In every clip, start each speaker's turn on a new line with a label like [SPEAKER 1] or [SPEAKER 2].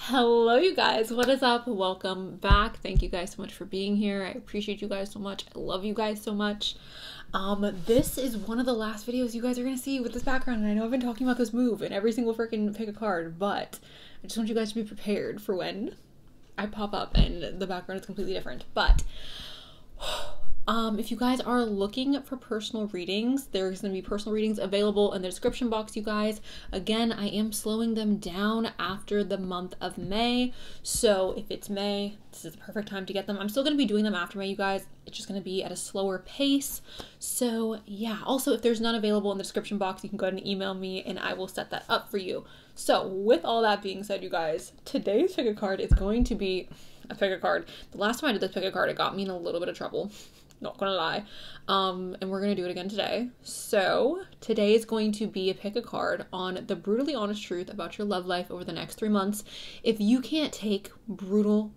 [SPEAKER 1] Hello, you guys. What is up? Welcome back. Thank you guys so much for being here. I appreciate you guys so much. I love you guys so much. This is one of the last videos you guys are gonna see with this background, and I know I've been talking about this move in every single freaking pick a card, but I just want you guys to be prepared for when I pop up and the background is completely different. But if you guys are looking for personal readings, there's going to be personal readings available in the description box, you guys. Again, I am slowing them down after the month of May. So if it's May, this is the perfect time to get them. I'm still going to be doing them after May, you guys. It's just going to be at a slower pace. So yeah, also if there's none available in the description box, you can go ahead and email me and I will set that up for you. So with all that being said, you guys, today's pick a card is going to be a pick a card. The last time I did this pick a card, it got me in a little bit of trouble. Not gonna lie. And we're gonna do it again today. So today is going to be a pick a card on the brutally honest truth about your love life over the next 3 months. If you can't take brutal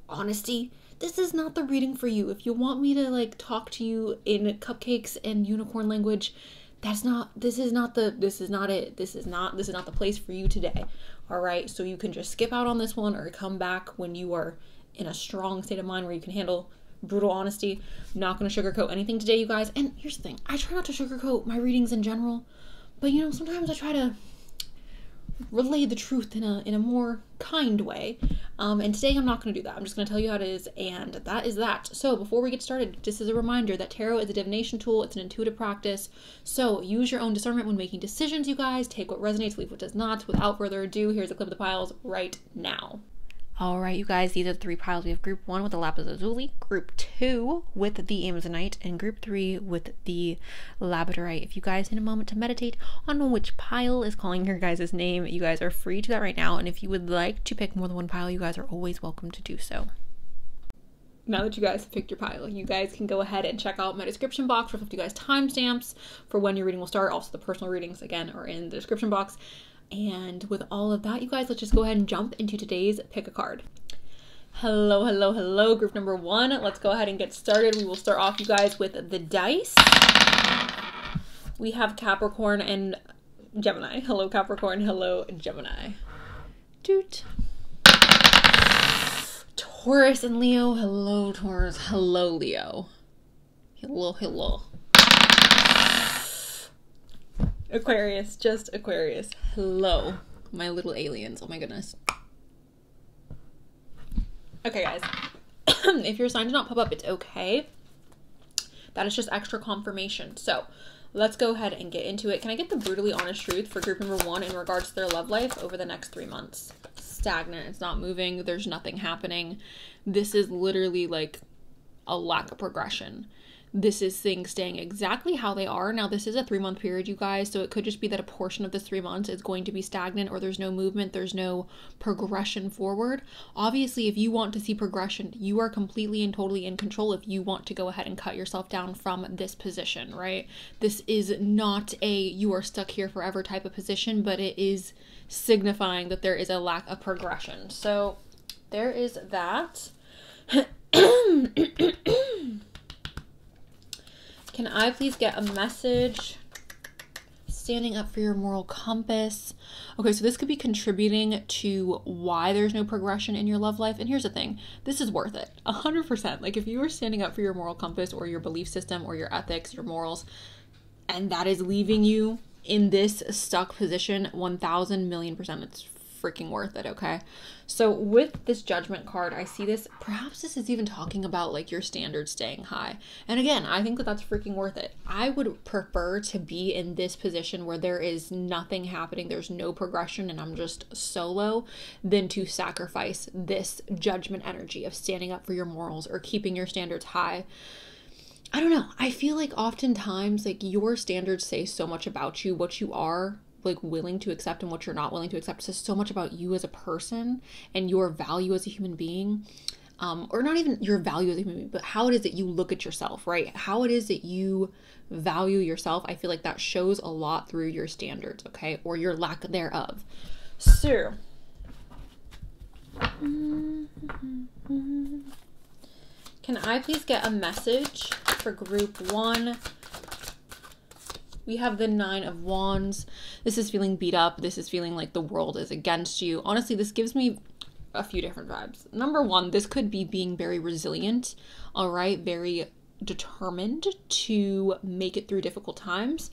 [SPEAKER 1] honesty, this is not the reading for you. If you want me to like talk to you in cupcakes and unicorn language, this is not it. This is not the place for you today. All right. So you can just skip out on this one or come back when you are in a strong state of mind where you can handle brutal honesty. I'm not going to sugarcoat anything today, you guys. And here's the thing. I try not to sugarcoat my readings in general, but you know, sometimes I try to relay the truth in a more kind way. And today I'm not going to do that. I'm just going to tell you how it is, and that is that. So before we get started, just as a reminder that tarot is a divination tool. It's an intuitive practice. So use your own discernment when making decisions, you guys. Take what resonates, leave what does not. Without further ado, here's a clip of the piles right now. All right, you guys, these are the 3 piles. We have group 1 with the lapis lazuli, group 2 with the amazonite, and group 3 with the labradorite. If you guys need a moment to meditate on which pile is calling your guys' name, you guys are free to do that right now. And if you would like to pick more than one pile, you guys are always welcome to do so. Now that you guys have picked your pile, you guys can go ahead and check out my description box for 50 guys timestamps for when your reading will start. Also, the personal readings, again, are in the description box. And with all of that, you guys, let's just go ahead and jump into today's pick a card. Hello, hello, hello, group number 1. Let's go ahead and get started. We will start off, you guys, with the dice. We have Capricorn and Gemini. Hello, Capricorn. Hello, Gemini. Doot. Taurus and Leo. Hello, Taurus. Hello, Leo. Hello, hello. Aquarius, just Aquarius. Hello, my little aliens. Oh my goodness. Okay, guys. If your sign did not pop up, it's okay. That is just extra confirmation. So let's go ahead and get into it. Can I get the brutally honest truth for group number 1 in regards to their love life over the next 3 months? Stagnant. It's not moving. There's nothing happening. This is literally like a lack of progression. This is things staying exactly how they are. Now, this is a 3-month period, you guys, so it could just be that a portion of this 3 months is going to be stagnant, or there's no movement, there's no progression forward. Obviously, if you want to see progression, you are completely and totally in control if you want to go ahead and cut yourself down from this position, right? This is not a you are stuck here forever type of position, but it is signifying that there is a lack of progression. So there is that. Can I please get a message? Standing up for your moral compass. Okay, so this could be contributing to why there's no progression in your love life. And here's the thing. This is worth it. 100%. Like if you are standing up for your moral compass or your belief system or your ethics, your morals, and that is leaving you in this stuck position, 1,000,000,000%, it's freaking worth it. Okay, so with this judgment card, I see this, perhaps this is even talking about like your standards staying high, and again, I think that that's freaking worth it. I would prefer to be in this position where there is nothing happening, there's no progression, and I'm just solo, than to sacrifice this judgment energy of standing up for your morals or keeping your standards high. I don't know, I feel like oftentimes like your standards say so much about you, what you are like willing to accept and what you're not willing to accept. Says so much about you as a person and your value as a human being, or not even your value as a human being, but how it is that you look at yourself, right? How it is that you value yourself. I feel like that shows a lot through your standards, okay, or your lack thereof. So can I please get a message for group 1? We have the 9 of Wands. This is feeling beat up. This is feeling like the world is against you. Honestly, this gives me a few different vibes. Number one, this could be being very resilient, all right? Very determined to make it through difficult times.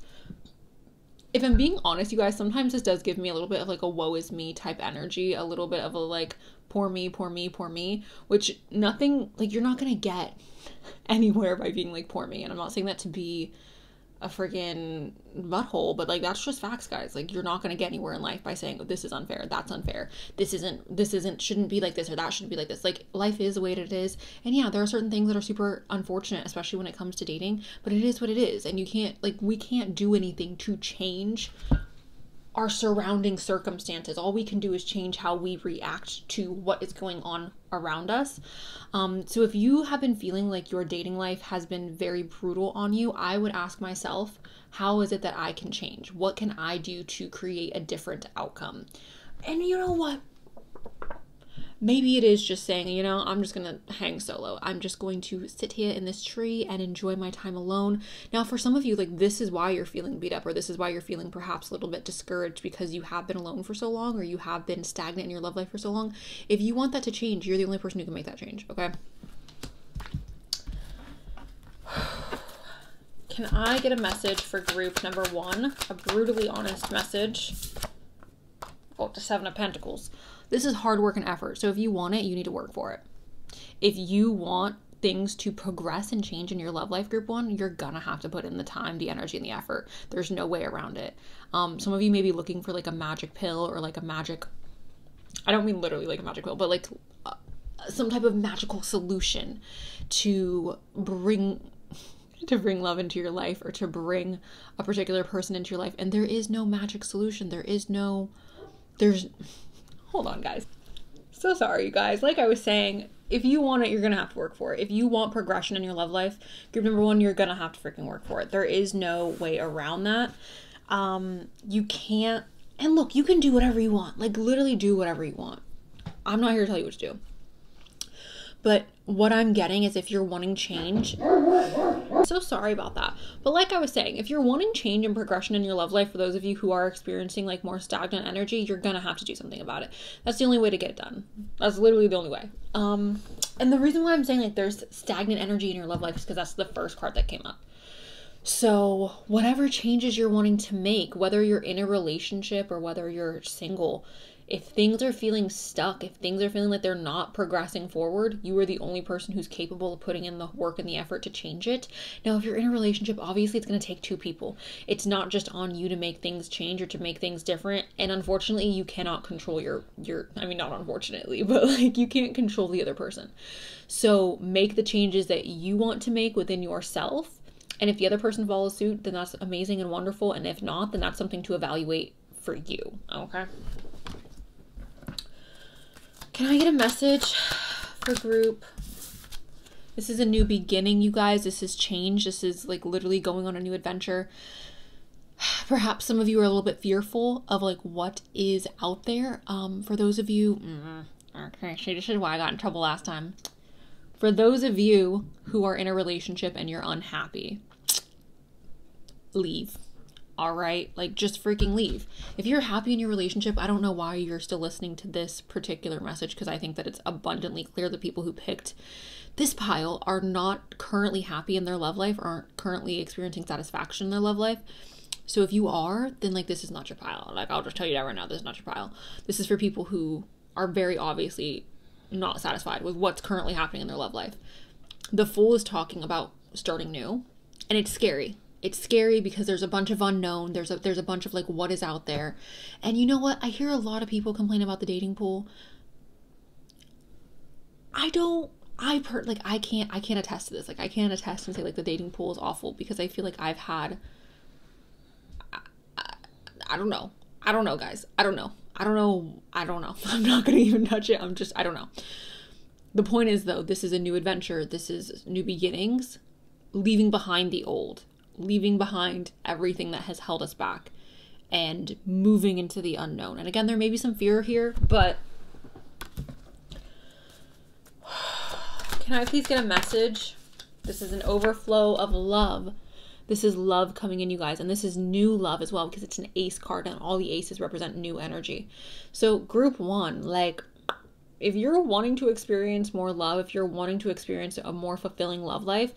[SPEAKER 1] If I'm being honest, you guys, sometimes this does give me a little bit of like a woe is me type energy, a little bit of a like poor me, poor me, poor me, which nothing, like you're not going to get anywhere by being like poor me. And I'm not saying that to be a friggin' butthole, but like that's just facts, guys. Like you're not going to get anywhere in life by saying, oh, this is unfair, that's unfair, this isn't shouldn't be like this, or that shouldn't be like this. Like life is the way it is, and yeah, there are certain things that are super unfortunate, especially when it comes to dating, but it is what it is, and you can't, like, we can't do anything to change our surrounding circumstances. All we can do is change how we react to what is going on around us. So if you have been feeling like your dating life has been very brutal on you, I would ask myself, how is it that I can change? What can I do to create a different outcome? And you know what? Maybe it is just saying, you know, I'm just going to hang solo. I'm just going to sit here in this tree and enjoy my time alone. Now, for some of you, like, this is why you're feeling beat up, or this is why you're feeling perhaps a little bit discouraged because you have been alone for so long, or you have been stagnant in your love life for so long. If you want that to change, you're the only person who can make that change, okay? Can I get a message for group number one? A brutally honest message. Oh, the Seven of Pentacles. This is hard work and effort. So if you want it, you need to work for it. If you want things to progress and change in your love life, group one, you're gonna have to put in the time, the energy, and the effort. There's no way around it. Some of you may be looking for like a magic pill, or like a magic, I don't mean literally like a magic pill, but like some type of magical solution to bring love into your life, or to bring a particular person into your life. And there is no magic solution. Hold on, guys. So sorry, you guys. Like I was saying, if you want it, you're going to have to work for it. If you want progression in your love life, group number one, you're going to have to freaking work for it. There is no way around that. You can't, and look, you can do whatever you want. Like literally do whatever you want. I'm not here to tell you what to do. But what I'm getting is, if you're wanting change, so sorry about that. But like I was saying, if you're wanting change and progression in your love life, for those of you who are experiencing like more stagnant energy, you're going to have to do something about it. That's the only way to get it done. That's literally the only way. And the reason why I'm saying like there's stagnant energy in your love life is because that's the first card that came up. So whatever changes you're wanting to make, whether you're in a relationship or whether you're single, if things are feeling stuck, if things are feeling like they're not progressing forward, you are the only person who's capable of putting in the work and the effort to change it. Now, if you're in a relationship, obviously it's going to take two people. It's not just on you to make things change or to make things different. And unfortunately, you cannot control I mean, not unfortunately, but like you can't control the other person. So make the changes that you want to make within yourself. And if the other person follows suit, then that's amazing and wonderful. And if not, then that's something to evaluate for you. Okay. Can I get a message for group? This is a new beginning, you guys. This is change. This is like literally going on a new adventure. Perhaps some of you are a little bit fearful of like what is out there. For those of you, okay, this is why I got in trouble last time. For those of you who are in a relationship and you're unhappy, leave. All right, like just freaking leave. If you're happy in your relationship, I don't know why you're still listening to this particular message, because I think that it's abundantly clear the people who picked this pile are not currently happy in their love life, aren't currently experiencing satisfaction in their love life. So if you are, then like this is not your pile. Like I'll just tell you that right now, this is not your pile. This is for people who are very obviously not satisfied with what's currently happening in their love life. The Fool is talking about starting new, and it's scary. It's scary because there's a bunch of unknown. There's a bunch of like what is out there. And you know what? I hear a lot of people complain about the dating pool. I can't attest to this. Like I can't attest and say like the dating pool is awful, because I feel like I've had, I don't know, guys. I don't know. I'm not going to even touch it. I don't know. The point is though, this is a new adventure. This is new beginnings, leaving behind the old. Leaving behind everything that has held us back and moving into the unknown. And again, there may be some fear here, but can I please get a message? This is an overflow of love. This is love coming in, you guys. And this is new love as well, because it's an ace card and all the aces represent new energy. So group one, like if you're wanting to experience more love, if you're wanting to experience a more fulfilling love life,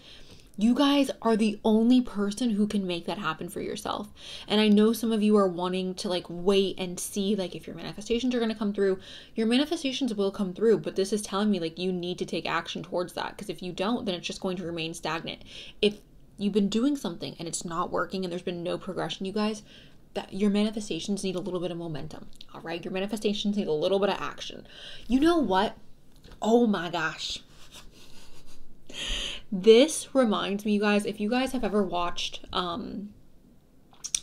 [SPEAKER 1] you guys are the only person who can make that happen for yourself. And I know some of you are wanting to like wait and see like if your manifestations are going to come through. Your manifestations will come through, but this is telling me like you need to take action towards that, because if you don't, then it's just going to remain stagnant. If you've been doing something and it's not working and there's been no progression, you guys, that your manifestations need a little bit of momentum. All right, your manifestations need a little bit of action. You know what? Oh my gosh. This reminds me, you guys, if you guys have ever watched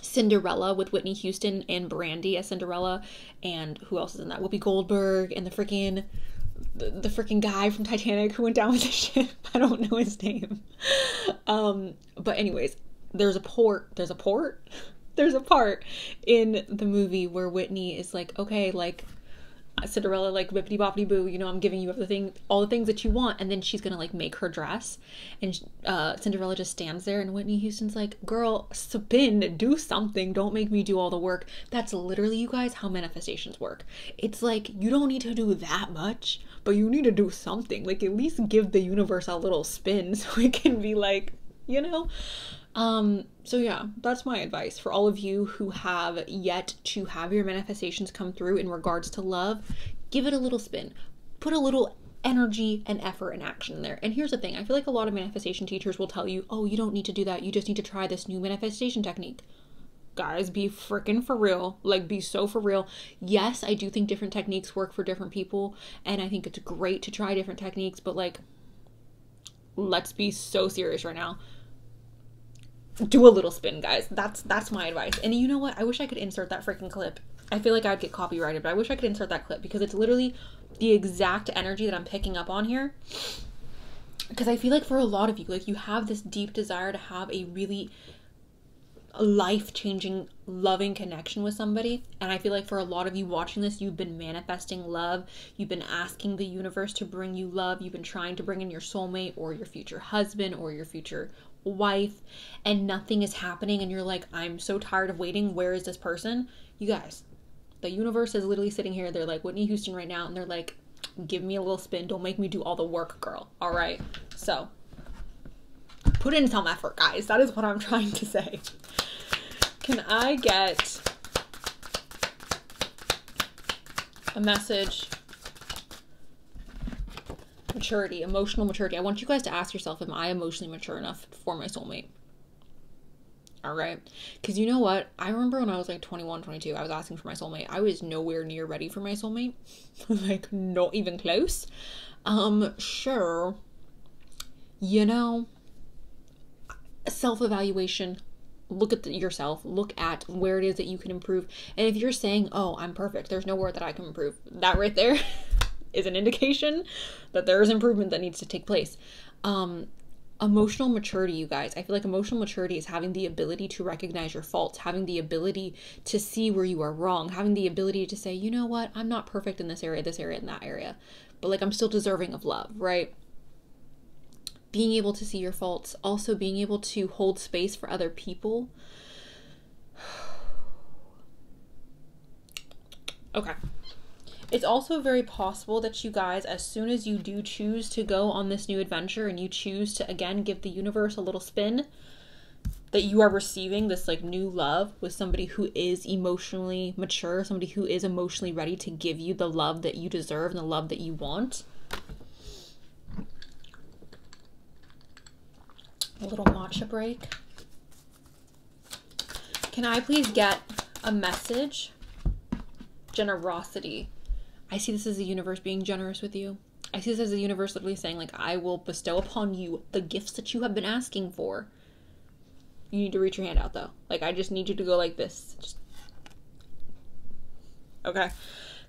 [SPEAKER 1] Cinderella with Whitney Houston and Brandy as Cinderella, and who else is in that? Whoopi Goldberg and the freaking guy from Titanic who went down with the ship. I don't know his name. But anyways, there's a part in the movie where Whitney is like, okay, like Cinderella, like bippity boppity boo, you know, I'm giving you everything, all the things that you want, and then she's gonna like make her dress, and Cinderella just stands there, and Whitney Houston's like, girl, spin, do something, don't make me do all the work. That's literally, you guys, how manifestations work. It's like, you don't need to do that much, but you need to do something, like at least give the universe a little spin so it can be like, you know. So yeah, that's my advice for all of you who have yet to have your manifestations come through in regards to love. Give it a little spin, put a little energy and effort and action in there. And here's the thing, I feel like a lot of manifestation teachers will tell you, oh, you don't need to do that, you just need to try this new manifestation technique. Guys, be freaking for real. Like, be so for real. Yes, I do think different techniques work for different people, and I think it's great to try different techniques, but like, let's be so serious right now. Do a little spin, guys. That's my advice. And you know what? I wish I could insert that freaking clip. I feel like I'd get copyrighted, but I wish I could insert that clip because it's literally the exact energy that I'm picking up on here. Because I feel like for a lot of you, like, you have this deep desire to have a really life-changing, loving connection with somebody. And I feel like for a lot of you watching this, you've been manifesting love. You've been asking the universe to bring you love. You've been trying to bring in your soulmate or your future husband or your future wife, and nothing is happening, and you're like, I'm so tired of waiting, where is this person? You guys, the universe is literally sitting here, they're like Whitney Houston right now, and they're like, give me a little spin, don't make me do all the work, girl. All right, so put in some effort, guys. That is what I'm trying to say. Can I get a message? Maturity, emotional maturity. I want you guys to ask yourself, am I emotionally mature enough for my soulmate? All right. Because you know what? I remember when I was like 21, 22, I was asking for my soulmate. I was nowhere near ready for my soulmate. Like, not even close. Sure. You know, self-evaluation. Look at yourself. Look at where it is that you can improve. And if you're saying, oh, I'm perfect, there's nowhere that I can improve. That right there is an indication that there is improvement that needs to take place. Emotional maturity, you guys. I feel like emotional maturity is having the ability to recognize your faults, having the ability to see where you are wrong, having the ability to say, you know what, I'm not perfect in this area, and that area, but like, I'm still deserving of love, right? Being able to see your faults, also being able to hold space for other people. Okay. It's also very possible that you guys, as soon as you do choose to go on this new adventure and you choose to, again, give the universe a little spin, that you are receiving this like new love with somebody who is emotionally mature, somebody who is emotionally ready to give you the love that you deserve and the love that you want. A little matcha break. Can I please get a message? Generosity. I see this as the universe being generous with you. I see this as the universe literally saying, like, I will bestow upon you the gifts that you have been asking for. You need to reach your hand out, though. Like, I just need you to go like this. Just... Okay.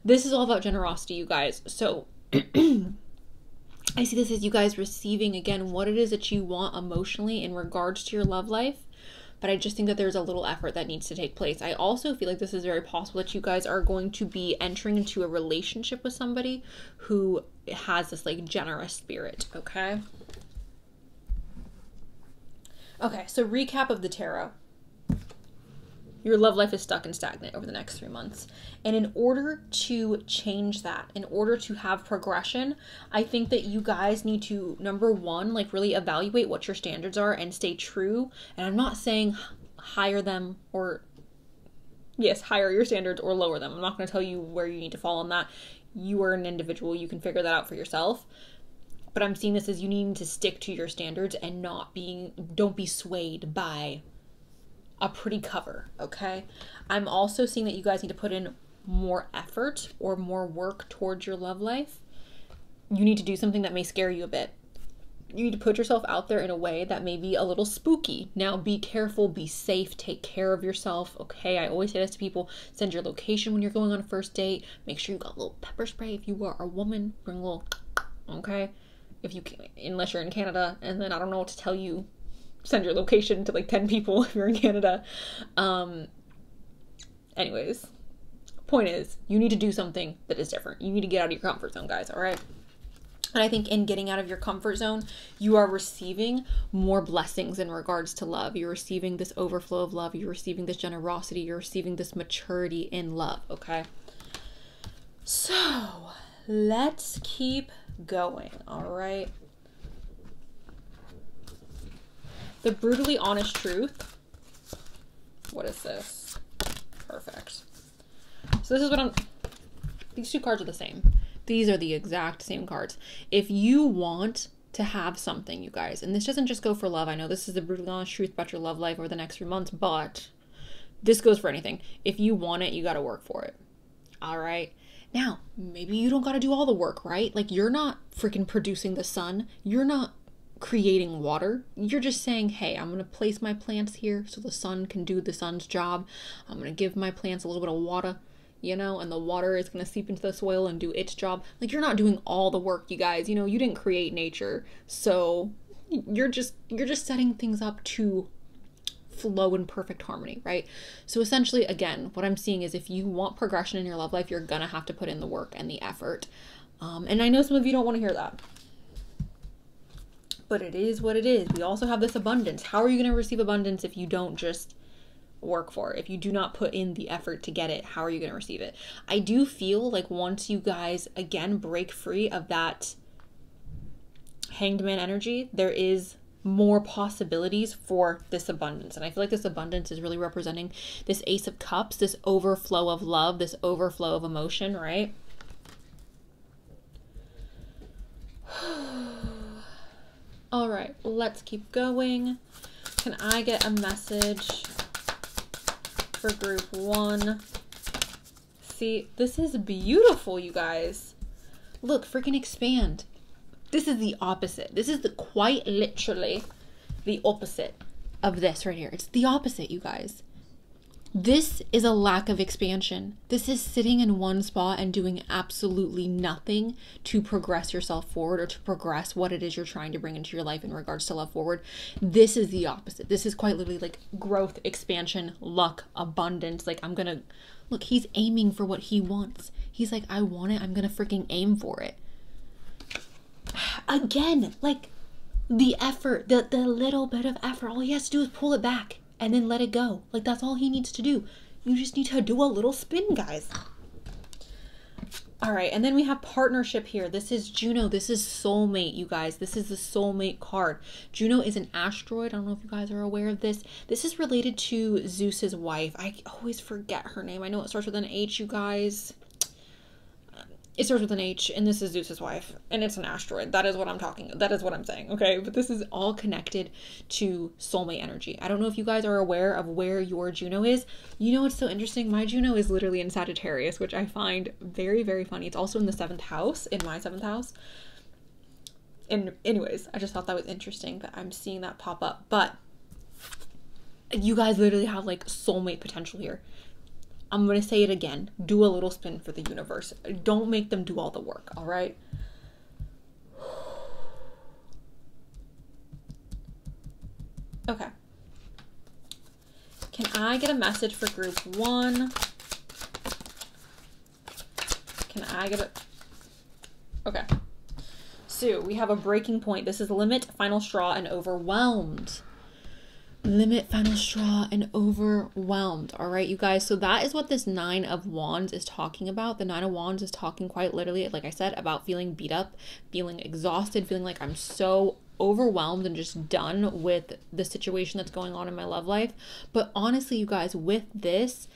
[SPEAKER 1] This is all about generosity, you guys. So, I see this as you guys receiving, again, what it is that you want emotionally in regards to your love life. But I just think that there's a little effort that needs to take place. I also feel like this is very possible that you guys are going to be entering into a relationship with somebody who has this like generous spirit, okay? Okay, so recap of the tarot. Your love life is stuck and stagnant over the next 3 months. And in order to change that, in order to have progression, I think that you guys need to, number one, like really evaluate what your standards are and stay true. And I'm not saying higher them or, yes, higher your standards or lower them. I'm not going to tell you where you need to fall on that. You are an individual. You can figure that out for yourself. But I'm seeing this as you needing to stick to your standards and don't be swayed by a pretty cover, okay? I'm also seeing that you guys need to put in more effort or more work towards your love life. You need to do something that may scare you a bit. You need to put yourself out there in a way that may be a little spooky. Now, be careful, be safe, take care of yourself, okay? I always say this to people. Send your location when you're going on a first date. Make sure you got a little pepper spray. If you are a woman, bring a little, okay? If you can, unless you're in Canada, and then I don't know what to tell you. Send your location to like 10 people if you're in Canada. Anyways, point is, you need to do something that is different. You need to get out of your comfort zone, guys, all right? And I think in getting out of your comfort zone, you are receiving more blessings in regards to love. You're receiving this overflow of love. You're receiving this generosity. You're receiving this maturity in love, okay? So, let's keep going, all right? The brutally honest truth. What is this? Perfect. So this is what these two cards are the same. These are the exact same cards. If you want to have something, you guys, and this doesn't just go for love. I know this is the brutally honest truth about your love life over the next 3 months, but this goes for anything. If you want it, you got to work for it. All right. Now, maybe you don't got to do all the work, right? Like you're not freaking producing the sun. You're not creating water. You're just saying, hey, I'm going to place my plants here so the sun can do the sun's job. I'm going to give my plants a little bit of water, you know, and the water is going to seep into the soil and do its job. Like you're not doing all the work, you guys. You know, you didn't create nature. So you're just setting things up to flow in perfect harmony, right? So essentially, again, what I'm seeing is if you want progression in your love life, you're going to have to put in the work and the effort. And I know some of you don't want to hear that. But it is what it is. We also have this abundance. How are you going to receive abundance if you don't just work for it? If you do not put in the effort to get it, how are you going to receive it? I do feel like once you guys, again, break free of that hanged man energy, there is more possibilities for this abundance. And I feel like this abundance is really representing this Ace of Cups, this overflow of love, this overflow of emotion, right? All right, let's keep going. Can I get a message for group 1? See, this is beautiful, you guys. Look, freaking expand. This is the opposite. This is quite literally the opposite of this right here. It's the opposite, you guys. This is a lack of expansion. This is sitting in one spot and doing absolutely nothing to progress yourself forward or to progress what it is you're trying to bring into your life in regards to love forward. This is the opposite. This is quite literally like growth, expansion, luck, abundance. Like look, he's aiming for what he wants. He's like, I want it. I'm going to freaking aim for it. Again, like the effort, the little bit of effort, all he has to do is pull it back. And then let it go. Like, that's all he needs to do. You just need to do a little spin, guys. All right, and then we have partnership here. This is Juno. This is soulmate, you guys. This is the soulmate card. Juno is an asteroid. I don't know if you guys are aware of this. This is related to Zeus's wife. I always forget her name. I know it starts with an H, you guys. It starts with an H, and this is Zeus's wife, and it's an asteroid. That is what I'm saying, okay? But this is all connected to soulmate energy. I don't know if you guys are aware of where your Juno is. You know what's so interesting? My Juno is literally in Sagittarius, which I find very, very funny. It's also in the 7th house, in my 7th house. And anyways, I just thought that was interesting that I'm seeing that pop up. But you guys literally have like soulmate potential here. I'm going to say it again. Do a little spin for the universe. Don't make them do all the work, all right? Okay. Can I get a message for group 1? Can I get a... Okay. So we have a breaking point. This is limit, final straw, and overwhelmed. limit, final straw, and overwhelmed. All right, you guys. So that is what this 9 of Wands is talking about. The 9 of Wands is talking quite literally, like I said, about feeling beat up, feeling exhausted, feeling like I'm so overwhelmed and just done with the situation that's going on in my love life. But honestly, you guys, with this,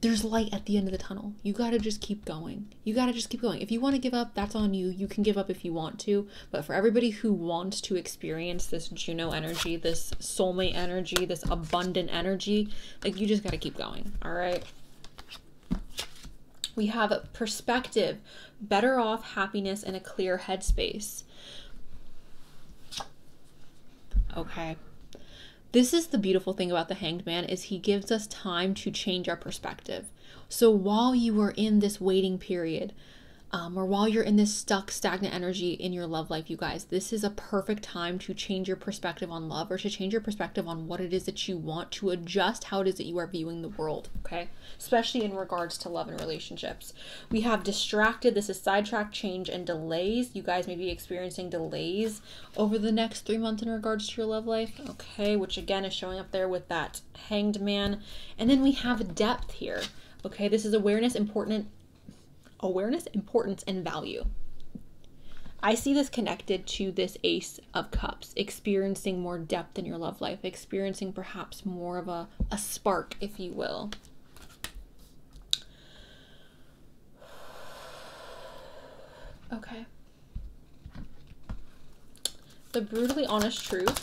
[SPEAKER 1] there's light at the end of the tunnel. You got to just keep going. You got to just keep going. If you want to give up, that's on you. You can give up if you want to. But for everybody who wants to experience this Juno energy, this soulmate energy, this abundant energy, like, you just got to keep going. All right. We have a perspective, better off, happiness, and a clear headspace. Okay. This is the beautiful thing about the Hanged Man, is he gives us time to change our perspective. So while you are in this waiting period, or while you're in this stuck, stagnant energy in your love life, you guys, this is a perfect time to change your perspective on love, or to change your perspective on what it is that you want, to adjust how it is that you are viewing the world, okay? Especially in regards to love and relationships. We have distracted. This is sidetrack, change, and delays. You guys may be experiencing delays over the next 3 months in regards to your love life, okay? Which again is showing up there with that Hanged Man. And then we have depth here, okay? This is awareness, importance, and value. I see this connected to this Ace of Cups, experiencing more depth in your love life, experiencing perhaps more of a spark, if you will. Okay. The brutally honest truth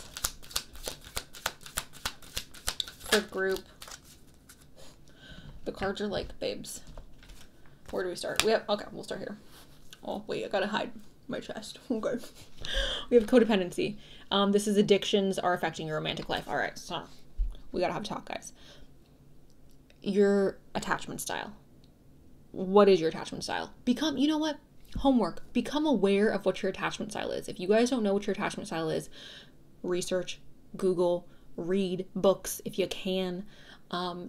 [SPEAKER 1] for group. The cards are like, babes, where do we start? Okay, we'll start here. Oh, wait, I gotta hide my chest. Okay. We have codependency. This is addictions are affecting your romantic life. All right, so we gotta have a talk, guys. Your attachment style. What is your attachment style? You know what? Homework. Become aware of what your attachment style is. If you guys don't know what your attachment style is, research, Google, read books if you can,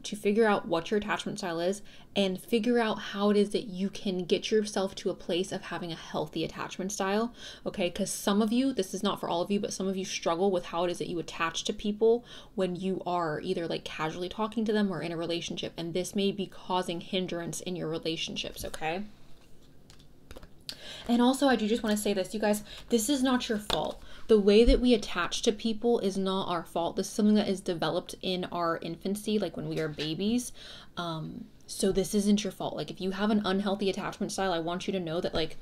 [SPEAKER 1] to figure out what your attachment style is, and figure out how it is that you can get yourself to a place of having a healthy attachment style, okay? Because some of you, this is not for all of you, but some of you struggle with how it is that you attach to people when you are either like casually talking to them or in a relationship, and this may be causing hindrance in your relationships, okay? And also, I do just want to say this, you guys, this is not your fault. The way that we attach to people is not our fault. This is something that is developed in our infancy, like when we are babies. So this isn't your fault. Like, if you have an unhealthy attachment style, I want you to know that, like,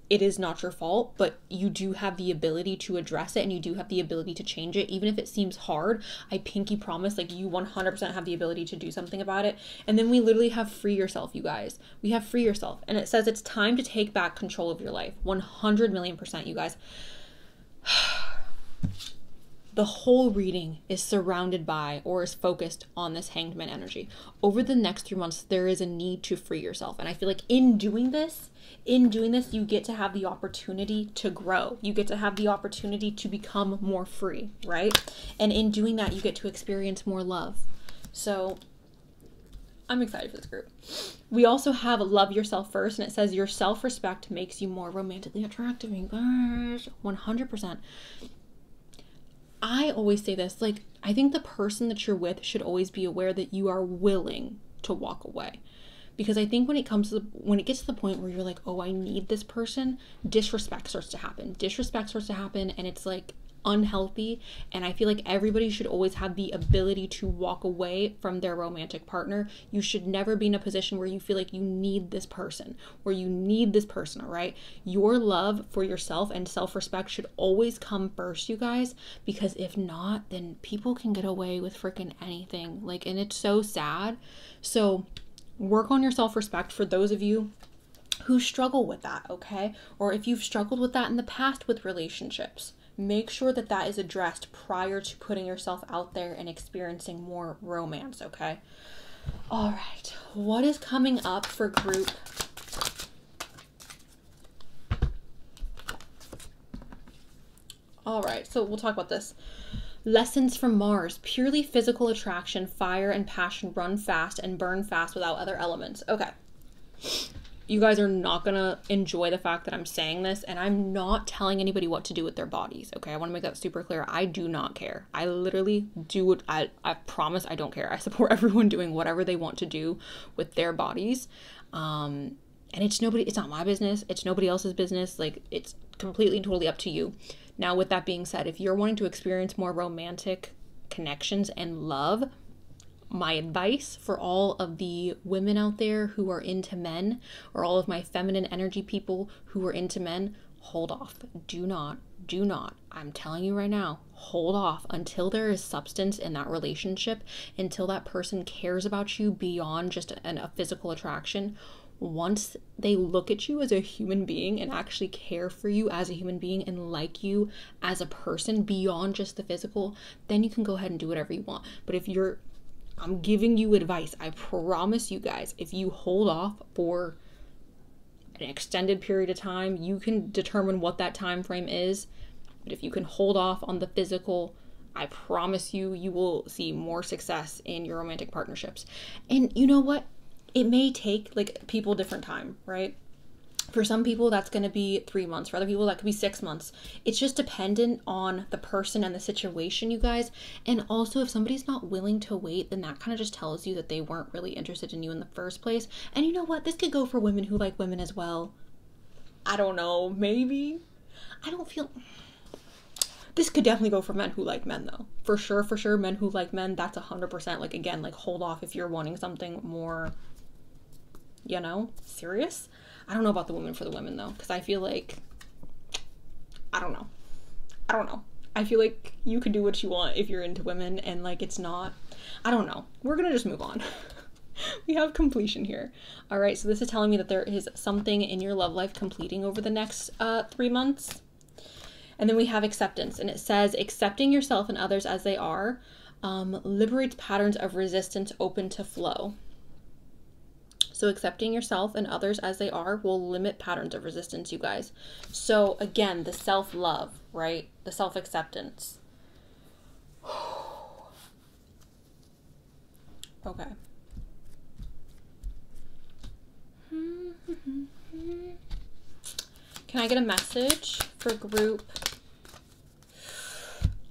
[SPEAKER 1] it is not your fault, but you do have the ability to address it, and you do have the ability to change it. Even if it seems hard, I pinky promise, like, you 100% have the ability to do something about it. And then we literally have free yourself, you guys. We have free yourself. And it says it's time to take back control of your life. 100,000,000%, you guys. The whole reading is surrounded by, or is focused on, this Hanged Man energy. Over the next 3 months, there is a need to free yourself. And I feel like in doing this, you get to have the opportunity to grow. You get to have the opportunity to become more free, right? And in doing that, you get to experience more love. So I'm excited for this group. We also have love yourself first, and it says your self-respect makes you more romantically attractive. You guys, 100%. I always say this, like, I think the person that you're with should always be aware that you are willing to walk away. Because I think when it gets to the point where you're like, oh, I need this person, disrespect starts to happen. And it's like unhealthy. And I feel like everybody should always have the ability to walk away from their romantic partner. You should never be in a position where you feel like you need this person, all right? Your love for yourself and self-respect should always come first, you guys, because if not, then people can get away with freaking anything. Like, and it's so sad. So work on your self-respect for those of you who struggle with that, okay? Or if you've struggled with that in the past with relationships, make sure that that is addressed prior to putting yourself out there and experiencing more romance, okay? All right, what is coming up for group? All right, so we'll talk about this. Lessons from Mars. Purely physical attraction, fire and passion run fast and burn fast without other elements. Okay. you guys are not gonna enjoy the fact that I'm saying this, and I'm not telling anybody what to do with their bodies, okay? I want to make that super clear. I do not care. I literally do what I promise I don't care. I support everyone doing whatever they want to do with their bodies. And it's not my business. It's nobody else's business. Like, it's completely and totally up to you. Now, with that being said, if you're wanting to experience more romantic connections and love, my advice for all of the women out there who are into men, or all of my feminine energy people who are into men, hold off. Do not, I'm telling you right now, hold off until there is substance in that relationship, until that person cares about you beyond just a physical attraction. Once they look at you as a human being and actually care for you as a human being and like you as a person beyond just the physical, then you can go ahead and do whatever you want. But I'm giving you advice. I promise you guys, if you hold off for an extended period of time, you can determine what that time frame is. But if you can hold off on the physical, I promise you, you will see more success in your romantic partnerships. And you know what? It may take like people different time, right? For some people, that's going to be 3 months. For other people, that could be 6 months. It's just dependent on the person and the situation, you guys. And also, if somebody's not willing to wait, then that kind of just tells you that they weren't really interested in you in the first place. And you know what? This could go for women who like women as well. I don't know. Maybe. I don't feel... This could definitely go for men who like men, though. For sure, men who like men, that's 100%. Like, again, like, hold off if you're wanting something more, you know, serious. I don't know about the women for the women, though, because I feel like, I don't know. I feel like you could do what you want if you're into women, and, like, it's not, I don't know. We're gonna just move on. We have completion here. All right, so this is telling me that there is something in your love life completing over the next 3 months. And then we have acceptance, and it says, accepting yourself and others as they are liberates patterns of resistance open to flow. So accepting yourself and others as they are will limit patterns of resistance, you guys. So again, the self-love, right? The self-acceptance. Okay. Can I get a message for group?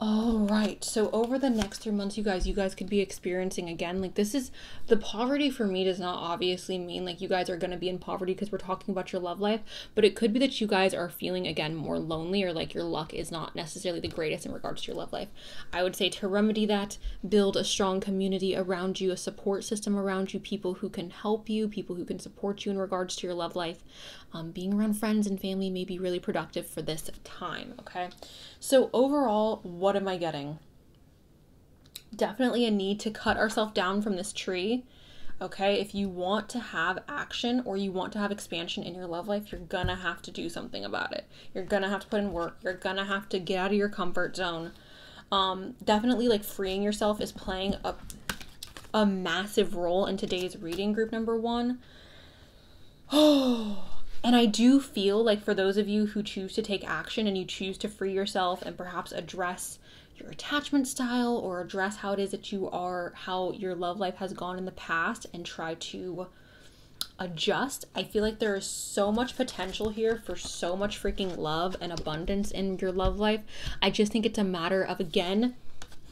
[SPEAKER 1] All right, so over the next 3 months, you guys could be experiencing, again, like, this is, the poverty for me does not obviously mean like you guys are going to be in poverty because we're talking about your love life, but it could be that you guys are feeling, again, more lonely, or like your luck is not necessarily the greatest in regards to your love life. I would say to remedy that, build a strong community around you, a support system around you, people who can help you, people who can support you in regards to your love life. Being around friends and family may be really productive for this time, okay? So overall, what am I getting? Definitely a need to cut ourselves down from this tree, okay? If you want to have action or you want to have expansion in your love life, you're gonna have to do something about it. You're gonna have to put in work. You're gonna have to get out of your comfort zone. Definitely, like, freeing yourself is playing a massive role in today's reading, group number 1. Oh. And I do feel like for those of you who choose to take action and you choose to free yourself and perhaps address your attachment style or address how it is that you are, how your love life has gone in the past, and try to adjust, I feel like there is so much potential here for so much freaking love and abundance in your love life. I just think it's a matter of, again,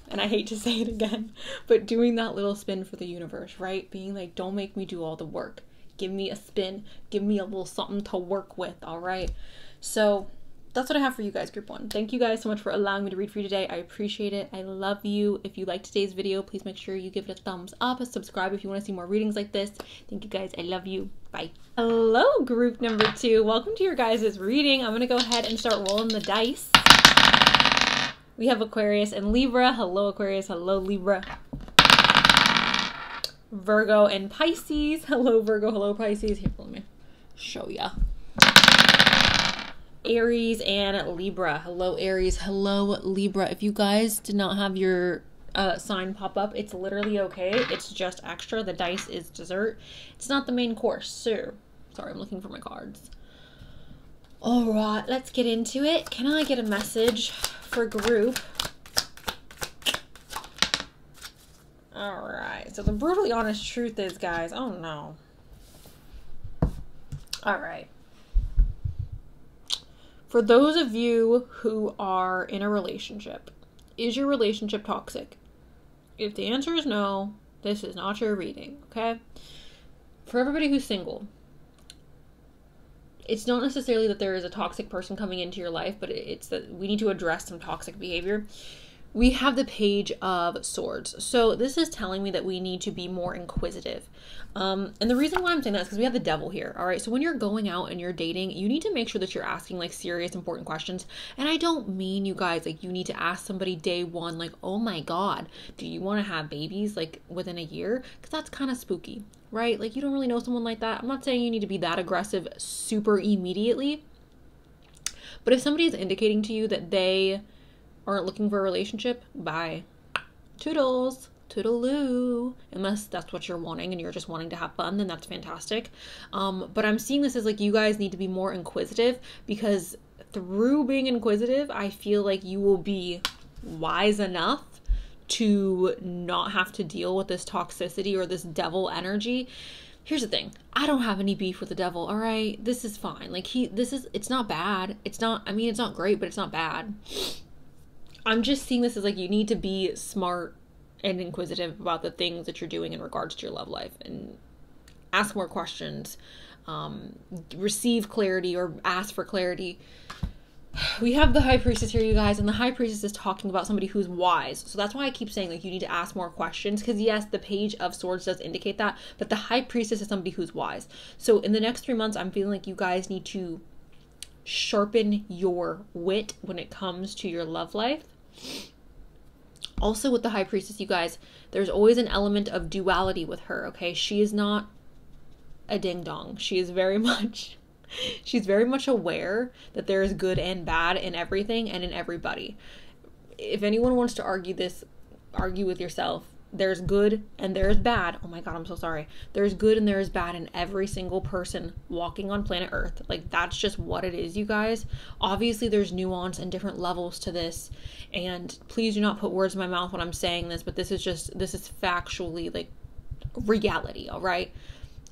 [SPEAKER 1] and I hate to say it again, but doing that little spin for the universe, right? Being like, don't make me do all the work. Give me a spin. Give me a little something to work with, all right? So that's what I have for you guys, group 1. Thank you guys so much for allowing me to read for you today. I appreciate it. I love you. If you liked today's video, please make sure you give it a thumbs up, subscribe if you want to see more readings like this. Thank you guys. I love you. Bye. Hello, group number 2. Welcome to your guys' reading. I'm going to go ahead and start rolling the dice. We have Aquarius and Libra. Hello, Aquarius. Hello, Libra. Virgo and Pisces. Hello, Virgo. Hello, Pisces. Here, let me show ya. Aries and Libra. Hello, Aries. Hello, Libra. If you guys did not have your sign pop up, it's literally okay. It's just extra. The dice is dessert. It's not the main course. So, sorry, I'm looking for my cards. All right, let's get into it. Can I get a message for group? All right, so the brutally honest truth is, guys, oh no. All right. For those of you who are in a relationship, is your relationship toxic? If the answer is no, this is not your reading, okay? For everybody who's single, it's not necessarily that there is a toxic person coming into your life, but it's that we need to address some toxic behavior. We have the Page of Swords. So this is telling me that we need to be more inquisitive. And the reason why I'm saying that is because we have the Devil here, all right? So when you're going out and you're dating, you need to make sure that you're asking like serious, important questions. And I don't mean, you guys, like you need to ask somebody day one, like, oh my God, do you want to have babies like within a year? Because that's kind of spooky, right? Like you don't really know someone like that. I'm not saying you need to be that aggressive super immediately. But if somebody is indicating to you that they aren't looking for a relationship, bye. Toodles, toodaloo. Unless that's what you're wanting and you're just wanting to have fun, then that's fantastic. But I'm seeing this as like you guys need to be more inquisitive, because through being inquisitive, I feel like you will be wise enough to not have to deal with this toxicity or this devil energy. Here's the thing. I don't have any beef with the devil, all right? This is fine. Like it's not bad. It's not great, but it's not bad. I'm just seeing this as like you need to be smart and inquisitive about the things that you're doing in regards to your love life, and ask more questions, receive clarity or ask for clarity. We have the High Priestess here, you guys, and the High Priestess is talking about somebody who's wise. So that's why I keep saying like you need to ask more questions, because yes, the Page of Swords does indicate that, but the High Priestess is somebody who's wise. So in the next 3 months, I'm feeling like you guys need to sharpen your wit when it comes to your love life. Also with the High Priestess, you guys, there's always an element of duality with her, okay? She is not a ding-dong. She is very much, she's very much aware that there is good and bad in everything and in everybody. If anyone wants to argue this, argue with yourself. There's good and there's bad. Oh my God, I'm so sorry. There's good and there is bad in every single person walking on planet Earth. Like that's just what it is, you guys. Obviously there's nuance and different levels to this. And please do not put words in my mouth when I'm saying this, but this is factually like reality, all right?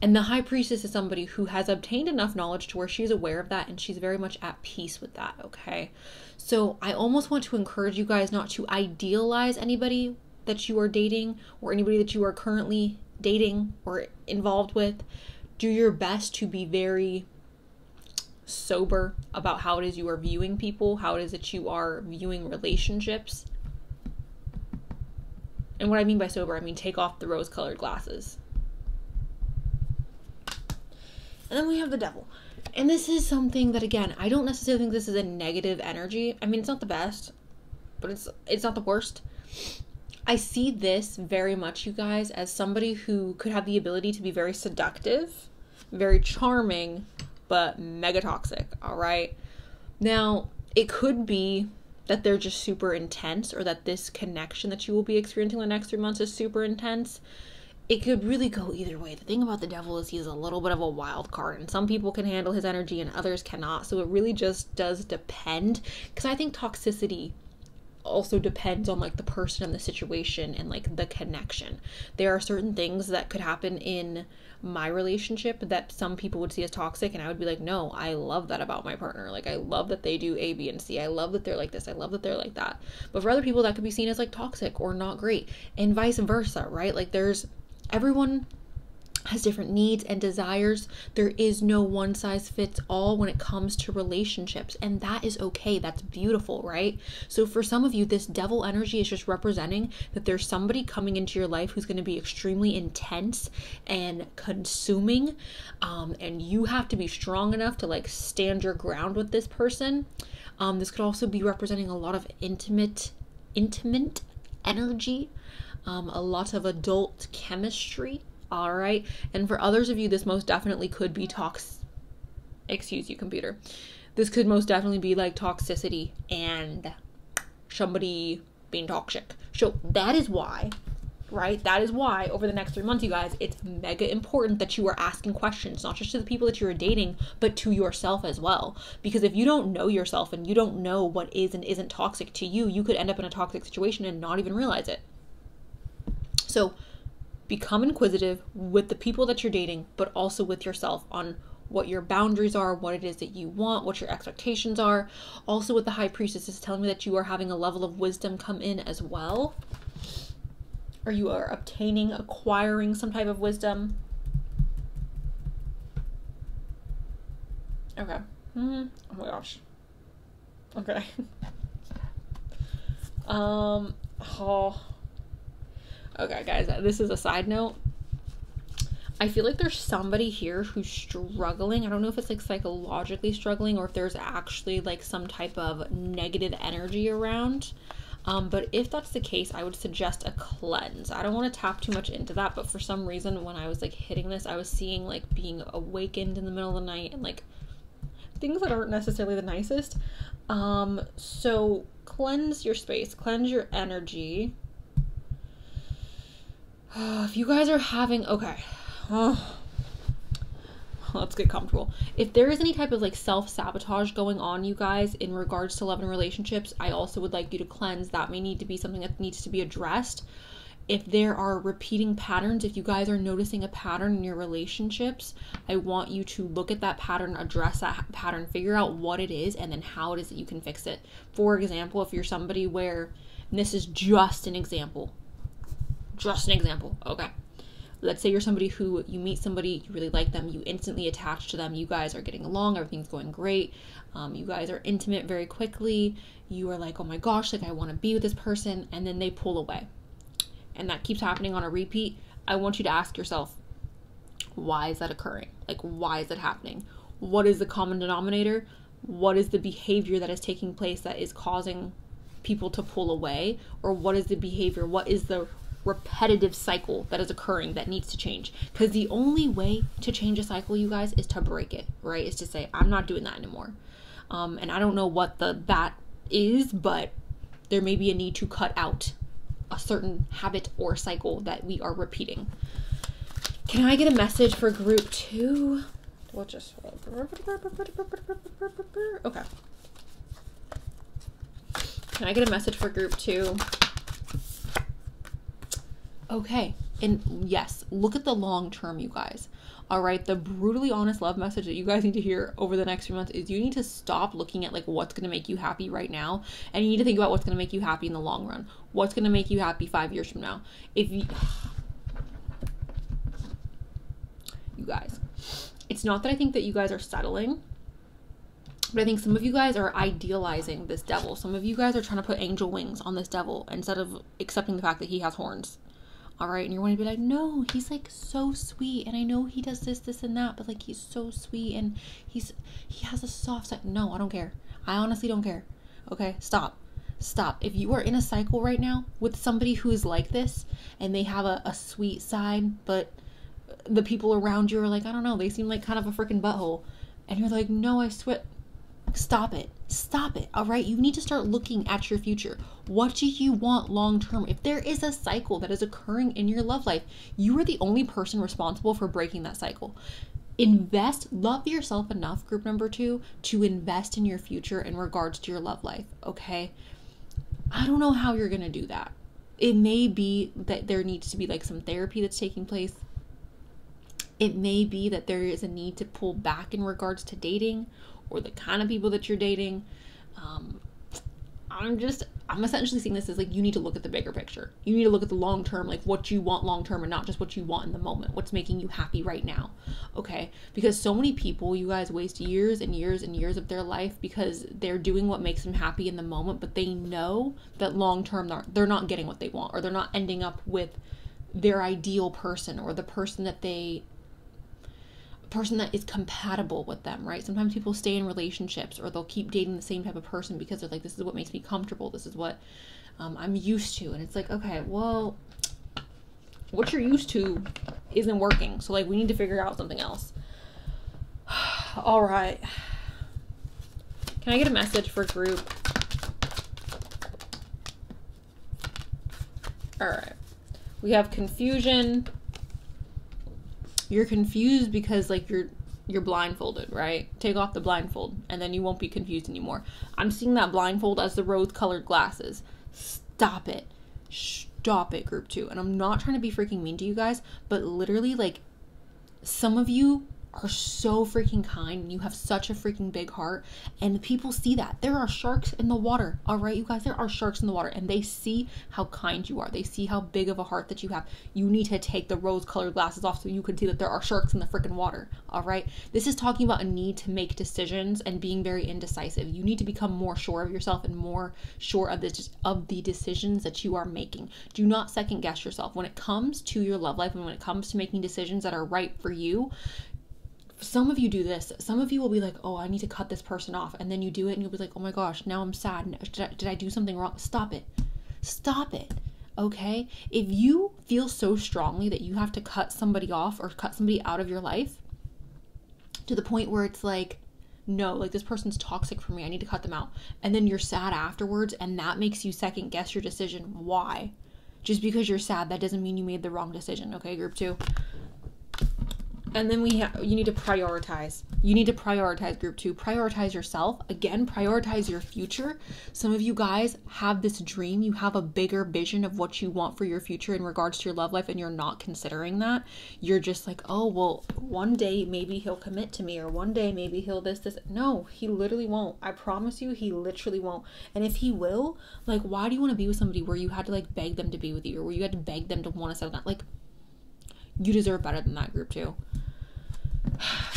[SPEAKER 1] And the High Priestess is somebody who has obtained enough knowledge to where she's aware of that and she's very much at peace with that, okay? So I almost want to encourage you guys not to idealize anybody that you are dating or anybody that you are currently dating or involved with. Do your best to be very sober about how it is you are viewing people, how it is that you are viewing relationships. And what I mean by sober, I mean take off the rose-colored glasses. And then we have the Devil. And this is something that, again, I don't necessarily think this is a negative energy. I mean, it's not the best, but it's not the worst. I see this very much, you guys, as somebody who could have the ability to be very seductive, very charming, but mega toxic, all right? Now, it could be that they're just super intense, or that this connection that you will be experiencing the next 3 months is super intense. It could really go either way. The thing about the Devil is he's a little bit of a wild card, and some people can handle his energy and others cannot. So it really just does depend, because I think toxicity also depends on like the person and the situation and like the connection. There are certain things that could happen in my relationship that some people would see as toxic, and I would be like, no, I love that about my partner. Like I love that they do A, B, and C. I love that they're like this. I love that they're like that. But for other people, that could be seen as like toxic or not great, and vice versa, right? Like everyone has different needs and desires. There is no one size fits all when it comes to relationships, and that is okay. That's beautiful, right? So for some of you, this Devil energy is just representing that there's somebody coming into your life who's going to be extremely intense and consuming, and you have to be strong enough to like stand your ground with this person. This could also be representing a lot of intimate energy, a lot of adult chemistry. All right. And for others of you, this most definitely could be excuse you, computer. This could most definitely be like toxicity and somebody being toxic. So that is why, right? That is why over the next 3 months, you guys, it's mega important that you are asking questions, not just to the people that you're dating, but to yourself as well. Because if you don't know yourself and you don't know what is and isn't toxic to you, you could end up in a toxic situation and not even realize it. So become inquisitive with the people that you're dating, but also with yourself on what your boundaries are, what it is that you want, what your expectations are. Also with the High Priestess is telling me that you are having a level of wisdom come in as well. Or you are acquiring some type of wisdom. Okay. Oh my gosh. Okay. Okay, guys, this is a side note. I feel like there's somebody here who's struggling. I don't know if it's like psychologically struggling or if there's actually like some type of negative energy around. But if that's the case, I would suggest a cleanse. I don't want to tap too much into that, but for some reason when I was like hitting this, I was seeing like being awakened in the middle of the night and like things that aren't necessarily the nicest. So cleanse your space, cleanse your energy. If you guys are having, okay. Let's get comfortable. If there is any type of like self-sabotage going on, you guys, in regards to love and relationships, I also would like you to cleanse. That may need to be something that needs to be addressed. If there are repeating patterns, if you guys are noticing a pattern in your relationships, I want you to look at that pattern, address that pattern, figure out what it is, and then how it is that you can fix it. For example, if you're somebody where, and this is just an example, okay. Let's say you're somebody who, you meet somebody, you really like them, you instantly attach to them, you guys are getting along, everything's going great, you guys are intimate very quickly, you are like, oh my gosh, like I want to be with this person, and then they pull away. And that keeps happening on a repeat. I want you to ask yourself, why is that occurring? Like, why is that happening? What is the common denominator? What is the behavior that is taking place that is causing people to pull away? Or what is the behavior? What is the repetitive cycle that is occurring that needs to change? Because the only way to change a cycle, you guys, is to break it, right? Is to say, I'm not doing that anymore. And I don't know what that is, but there may be a need to cut out a certain habit or cycle that we are repeating. Can I get a message for group 2? We'll just, okay. Can I get a message for group 2? Okay, and yes, look at the long term, you guys. All right, the brutally honest love message that you guys need to hear over the next few months is you need to stop looking at like what's going to make you happy right now, and you need to think about what's going to make you happy in the long run. What's going to make you happy 5 years from now? If you guys, it's not that I think that you guys are settling, but I think some of you guys are idealizing this devil. Some of you guys are trying to put angel wings on this devil instead of accepting the fact that he has horns. All right, and you're going to be like, no, he's like so sweet, and I know he does this and that, but like he's so sweet, and he has a soft side. No, I don't care. I honestly don't care. Okay, stop. If you are in a cycle right now with somebody who is like this, and they have a sweet side, but the people around you are like, I don't know, they seem like kind of a freaking butthole, and you're like, no, I swear. Stop it. All right. You need to start looking at your future. What do you want long term? If there is a cycle that is occurring in your love life, you are the only person responsible for breaking that cycle. Love yourself enough, group number 2, to invest in your future in regards to your love life. Okay. I don't know how you're going to do that. It may be that there needs to be like some therapy that's taking place. It may be that there is a need to pull back in regards to dating or the kind of people that you're dating. I'm essentially seeing this as like, you need to look at the bigger picture. You need to look at the long term, like what you want long term and not just what you want in the moment, what's making you happy right now. Okay. Because so many people, you guys, waste years and years and years of their life because they're doing what makes them happy in the moment, but they know that long term they're not getting what they want, or they're not ending up with their ideal person, or the person that is compatible with them, right? Sometimes people stay in relationships, or they'll keep dating the same type of person because they're like, this is what makes me comfortable. This is what I'm used to. And it's like, okay, well, what you're used to isn't working. So like, we need to figure out something else. All right. Can I get a message for group? All right. We have confusion. You're confused because like you're blindfolded, right? Take off the blindfold and then you won't be confused anymore. I'm seeing that blindfold as the rose-colored glasses. Stop it. Stop it, group 2. And I'm not trying to be freaking mean to you guys, but literally like some of you are so freaking kind, and you have such a freaking big heart, and people see that. There are sharks in the water, all right, you guys? There are sharks in the water, and they see how kind you are. They see how big of a heart that you have. You need to take the rose-colored glasses off so you can see that there are sharks in the freaking water, all right? This is talking about a need to make decisions and being very indecisive. You need to become more sure of yourself and more sure of the decisions that you are making. Do not second guess yourself when it comes to your love life, and when it comes to making decisions that are right for you. Some of you do this. Some of you will be like, oh, I need to cut this person off. And then you do it and you'll be like, oh my gosh, now I'm sad. Did I do something wrong? Stop it. Stop it. Okay? If you feel so strongly that you have to cut somebody off or cut somebody out of your life to the point where it's like, no, like this person's toxic for me, I need to cut them out. And then you're sad afterwards, and that makes you second guess your decision. Why? Just because you're sad, that doesn't mean you made the wrong decision. Okay, group 2. And then you need to prioritize. You need to prioritize, group 2. Prioritize yourself. Again, prioritize your future. Some of you guys have this dream. You have a bigger vision of what you want for your future in regards to your love life, and you're not considering that. You're just like, oh, well, one day maybe he'll commit to me, or one day maybe he'll this. No, he literally won't. I promise you, he literally won't. And if he will, like, why do you want to be with somebody where you had to, like, beg them to be with you, or where you had to beg them to want to settle down? Like, you deserve better than that, group 2.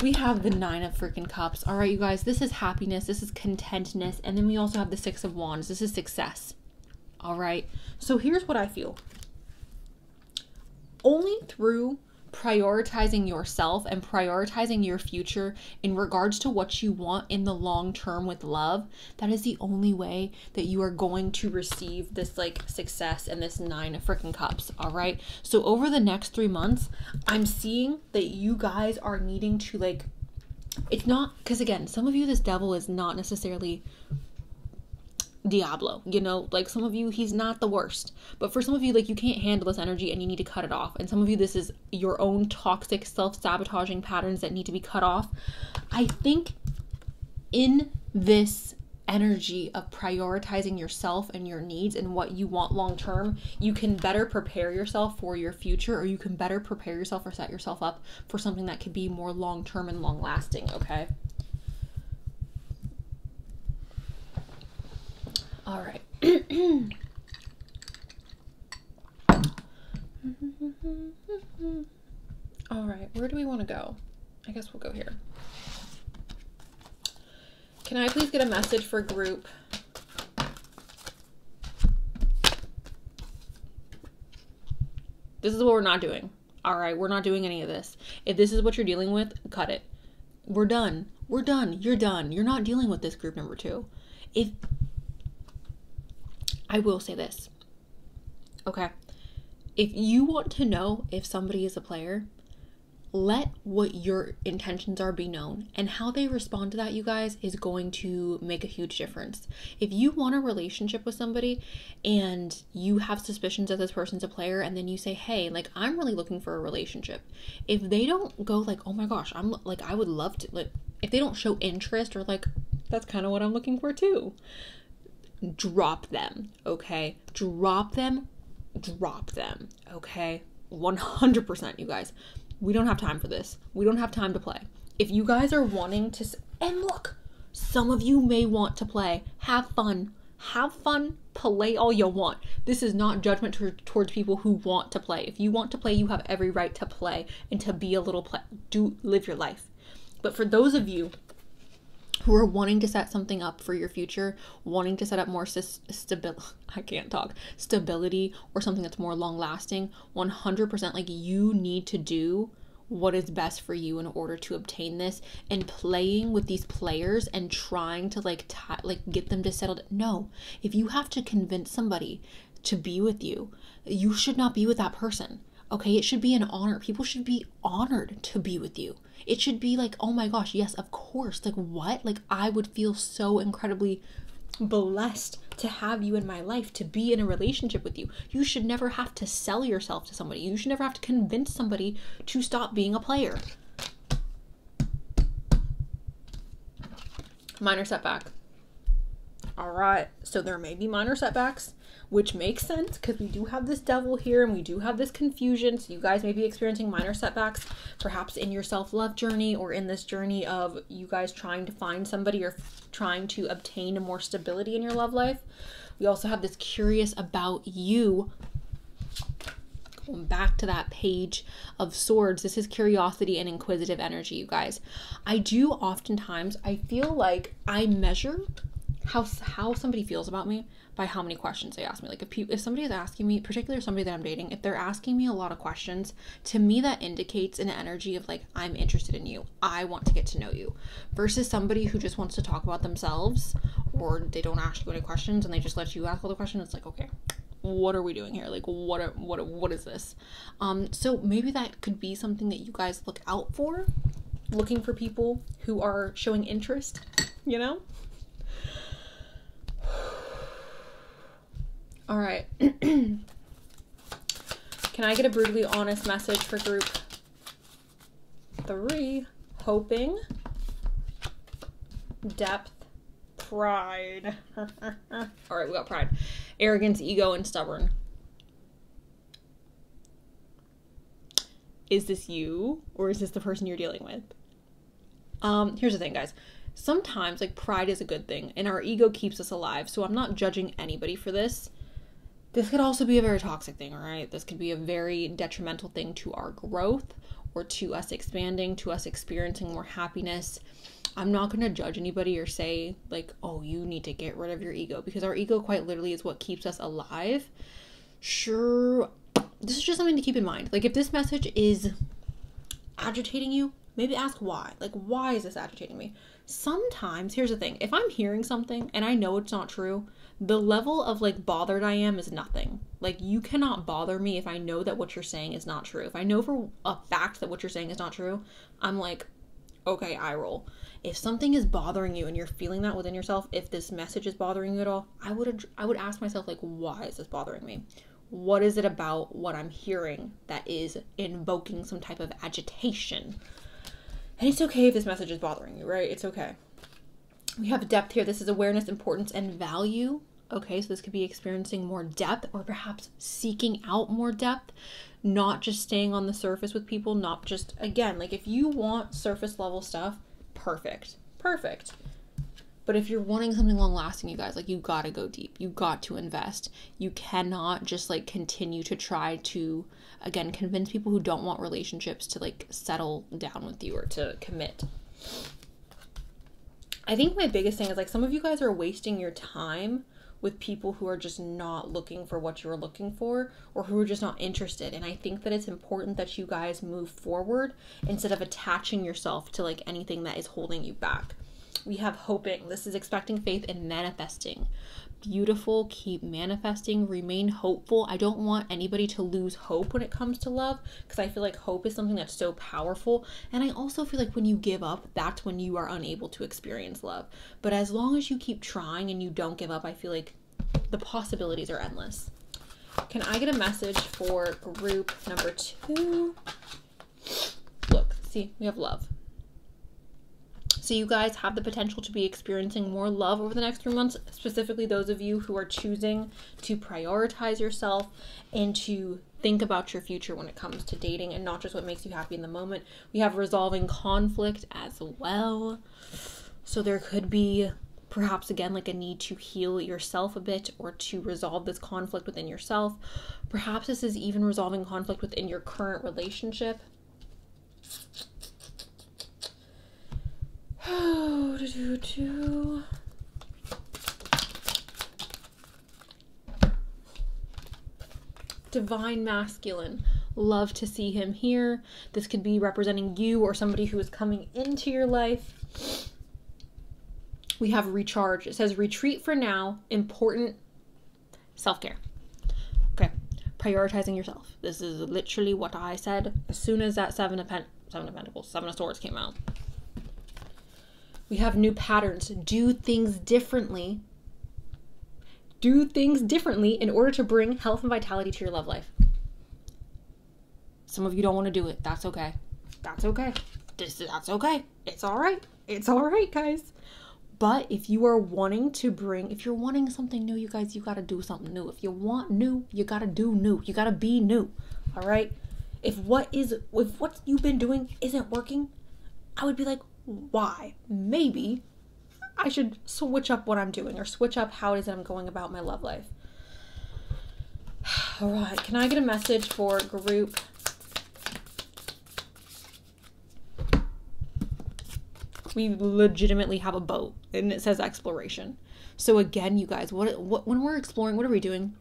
[SPEAKER 1] We have the 9 of freaking cups. All right, you guys, this is happiness. This is contentness. And then we also have the 6 of wands. This is success. All right. So here's what I feel. Only through prioritizing yourself and prioritizing your future in regards to what you want in the long term with love, that is the only way that you are going to receive this like success and this 9 of freaking cups. All right, so over the next 3 months, I'm seeing that you guys are needing to, like, it's not, because again, some of you, this devil is not necessarily Diablo, you know, like some of you, he's not the worst, but for some of you, like, you can't handle this energy and you need to cut it off. And some of you, this is your own toxic self-sabotaging patterns that need to be cut off. I think in this energy of prioritizing yourself and your needs and what you want long term, you can better prepare yourself for your future, or you can better prepare yourself or set yourself up for something that could be more long term and long lasting. Okay. All right. All right, where do we want to go? I guess we'll go here. Can I please get a message for group? This is what we're not doing. All right, we're not doing any of this. If this is what you're dealing with, cut it. We're done. We're done. You're done. You're not dealing with this, group number 2. If I will say this, okay? If you want to know if somebody is a player, let what your intentions are be known, and how they respond to that, you guys, is going to make a huge difference. If you want a relationship with somebody and you have suspicions that this person's a player, and then you say, hey, like, I'm really looking for a relationship. If they don't go like, oh my gosh, I'm like, I would love to, like, if they don't show interest, or like, that's kind of what I'm looking for too, drop them, okay? Drop them, okay? 100%, you guys. We don't have time for this. We don't have time to play. If you guys are wanting to, and look, some of you may want to play. Have fun. Have fun. Play all you want. This is not judgment towards people who want to play. If you want to play, you have every right to play and to be a little play. Live your life. But for those of you who are wanting to set something up for your future, wanting to set up more stability, or something that's more long lasting, 100%, like, you need to do what is best for you in order to obtain this. And playing with these players and trying to like get them to settle down. No, if you have to convince somebody to be with you, you should not be with that person. Okay, it should be an honor. People should be honored to be with you. It should be like, oh my gosh, yes, of course. Like, what? Like, I would feel so incredibly blessed to have you in my life, to be in a relationship with you. You should never have to sell yourself to somebody. You should never have to convince somebody to stop being a player. Minor setback. All right, so there may be minor setbacks, which makes sense because we do have this devil here and we do have this confusion. So you guys may be experiencing minor setbacks, perhaps in your self-love journey or in this journey of you guys trying to find somebody or trying to obtain more stability in your love life. We also have this curious about you. Going back to that page of swords, this is curiosity and inquisitive energy, you guys. I feel like I measure how somebody feels about me by how many questions they ask me. Like if somebody is asking me, particularly somebody that I'm dating, if they're asking me a lot of questions, to me that indicates an energy of like, I'm interested in you, I want to get to know you, versus somebody who just wants to talk about themselves, or they don't ask you any questions and they just let you ask all the questions. It's like, okay, what are we doing here? Like what is this? So maybe that could be something that you guys look out for, looking for people who are showing interest, you know? All right. Can I get a brutally honest message for group 3? Hoping, depth, pride. All right, we got pride, arrogance, ego, and stubborn. Is this you or is this the person you're dealing with? Here's the thing, guys. Sometimes like pride is a good thing and our ego keeps us alive. So I'm not judging anybody for this. This could also be a very toxic thing, all right? This could be a very detrimental thing to our growth or to us expanding, to us experiencing more happiness. I'm not going to judge anybody or say like, oh, you need to get rid of your ego, because our ego quite literally is what keeps us alive. Sure, this is just something to keep in mind. Like if this message is agitating you, maybe ask why. Like, why is this agitating me? Sometimes, here's the thing. If I'm hearing something and I know it's not true, the level of like bothered I am is nothing. Like you cannot bother me if I know that what you're saying is not true. If I know for a fact that what you're saying is not true, I'm like, okay, I roll. If something is bothering you and you're feeling that within yourself, if this message is bothering you at all, I would ask myself like, why is this bothering me? What is it about what I'm hearing that is invoking some type of agitation? And it's okay if this message is bothering you, right? It's okay. We have depth here. This is awareness, importance, and value. Okay, so this could be experiencing more depth or perhaps seeking out more depth, not just staying on the surface with people, not just, again, like if you want surface level stuff, perfect. But if you're wanting something long lasting, you guys, like you gotta go deep. You got to invest. You cannot just like continue to try to, again, convince people who don't want relationships to like settle down with you or to commit. I think my biggest thing is like some of you guys are wasting your time with people who are just not looking for what you're looking for or who are just not interested. And I think that it's important that you guys move forward instead of attaching yourself to like anything that is holding you back. We have hoping. This is expecting, faith, and manifesting. Beautiful. Keep manifesting. Remain hopeful. I don't want anybody to lose hope when it comes to love, because I feel like hope is something that's so powerful. And I also feel like when you give up, that's when you are unable to experience love. But as long as you keep trying and you don't give up, I feel like the possibilities are endless. Can I get a message for group number 2? Look, see, we have love. So you guys have the potential to be experiencing more love over the next 3 months, specifically those of you who are choosing to prioritize yourself and to think about your future when it comes to dating and not just what makes you happy in the moment. We have resolving conflict as well. So there could be perhaps again like a need to heal yourself a bit or to resolve this conflict within yourself. Perhaps this is even resolving conflict within your current relationship. Divine masculine. Love to see him here. This could be representing you or somebody who is coming into your life. We have recharge. It says retreat for now. Important self-care. Okay. Prioritizing yourself. This is literally what I said as soon as that Seven of Swords came out. We have new patterns. Do things differently. Do things differently in order to bring health and vitality to your love life. Some of you don't want to do it. That's okay. That's okay. That's okay. It's all right. It's all right, guys. But if you are wanting to bring, if you're wanting something new, you guys, you got to do something new. If you want new, you got to do new. You got to be new. All right. If what you've been doing isn't working, I would be like, why? Maybe I should switch up what I'm doing or switch up how it is that I'm going about my love life. All right. Can I get a message for group? We legitimately have a boat and it says exploration. So again, you guys, what when we're exploring, what are we doing?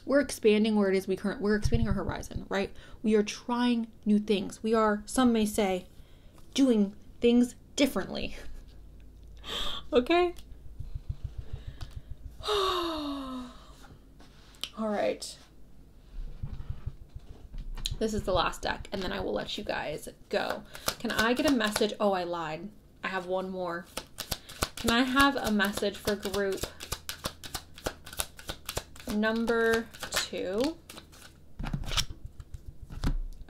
[SPEAKER 1] We're expanding where it is we're expanding our horizon, right? We are trying new things. We are, some may say, doing things differently. Okay? All right. This is the last deck, and then I will let you guys go. Can I get a message? Oh, I lied. I have one more. Can I have a message for group number 2?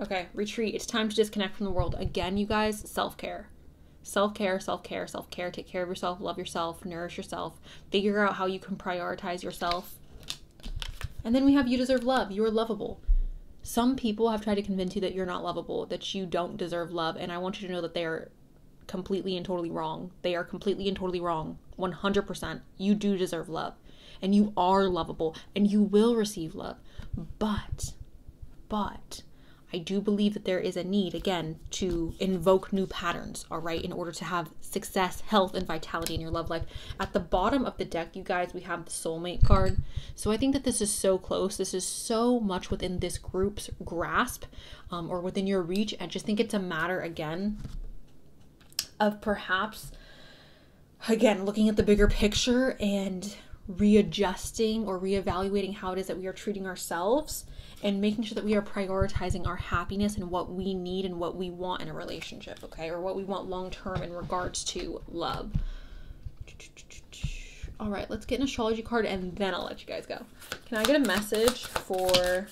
[SPEAKER 1] Okay, retreat. It's time to disconnect from the world. Again, you guys, self-care. Self-care, self-care, self-care. Take care of yourself, love yourself, nourish yourself. Figure out how you can prioritize yourself. And then we have you deserve love. You are lovable. Some people have tried to convince you that you're not lovable, that you don't deserve love, and I want you to know that they are completely and totally wrong. They are completely and totally wrong. 100%. You do deserve love, and you are lovable, and you will receive love. But I do believe that there is a need, again, to invoke new patterns, all right, in order to have success, health, and vitality in your love life. At the bottom of the deck, you guys, we have the soulmate card. So I think that this is so close. This is so much within this group's grasp, or within your reach. I just think it's a matter, again, of perhaps, again, looking at the bigger picture and readjusting or reevaluating how it is that we are treating ourselves, and making sure that we are prioritizing our happiness and what we need and what we want in a relationship, okay? Or what we want long-term in regards to love. All right, let's get an astrology card and then I'll let you guys go. Can I get a message for...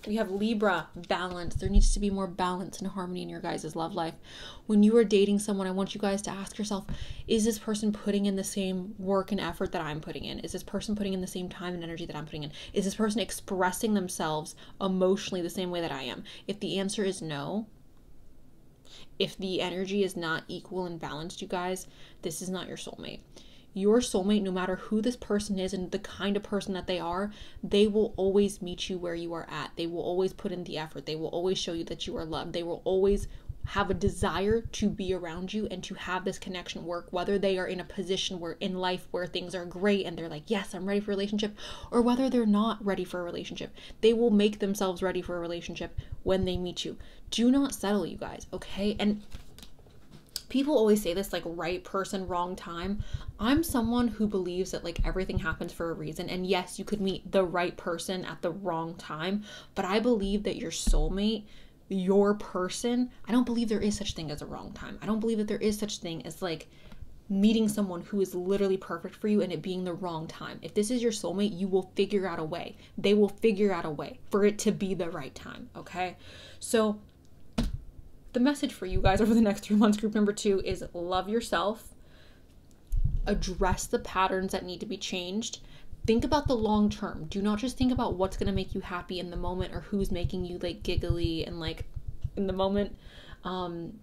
[SPEAKER 1] We have Libra, balance. There needs to be more balance and harmony in your guys' love life. When you are dating someone, I want you guys to ask yourself, is this person putting in the same work and effort that I'm putting in? Is this person putting in the same time and energy that I'm putting in? Is this person expressing themselves emotionally the same way that I am? If the answer is no, if the energy is not equal and balanced, you guys, this is not your soulmate. Your soulmate, no matter who this person is and the kind of person that they are, they will always meet you where you are at. They will always put in the effort. They will always show you that you are loved. They will always have a desire to be around you and to have this connection work, whether they are in a position where in life where things are great and they're like, yes, I'm ready for a relationship, or whether they're not ready for a relationship. They will make themselves ready for a relationship when they meet you. Do not settle, you guys, okay? And people always say this, like, right person, wrong time. I'm someone who believes that, like, everything happens for a reason. And yes, you could meet the right person at the wrong time. But I believe that your soulmate, your person, I don't believe there is such thing as a wrong time. I don't believe that there is such thing as, like, meeting someone who is literally perfect for you and it being the wrong time. If this is your soulmate, you will figure out a way. They will figure out a way for it to be the right time, okay? So the message for you guys over the next 3 months, group number 2, is love yourself, address the patterns that need to be changed, think about the long term. Do not just think about what's going to make you happy in the moment or who's making you, like, giggly and, like, in the moment. And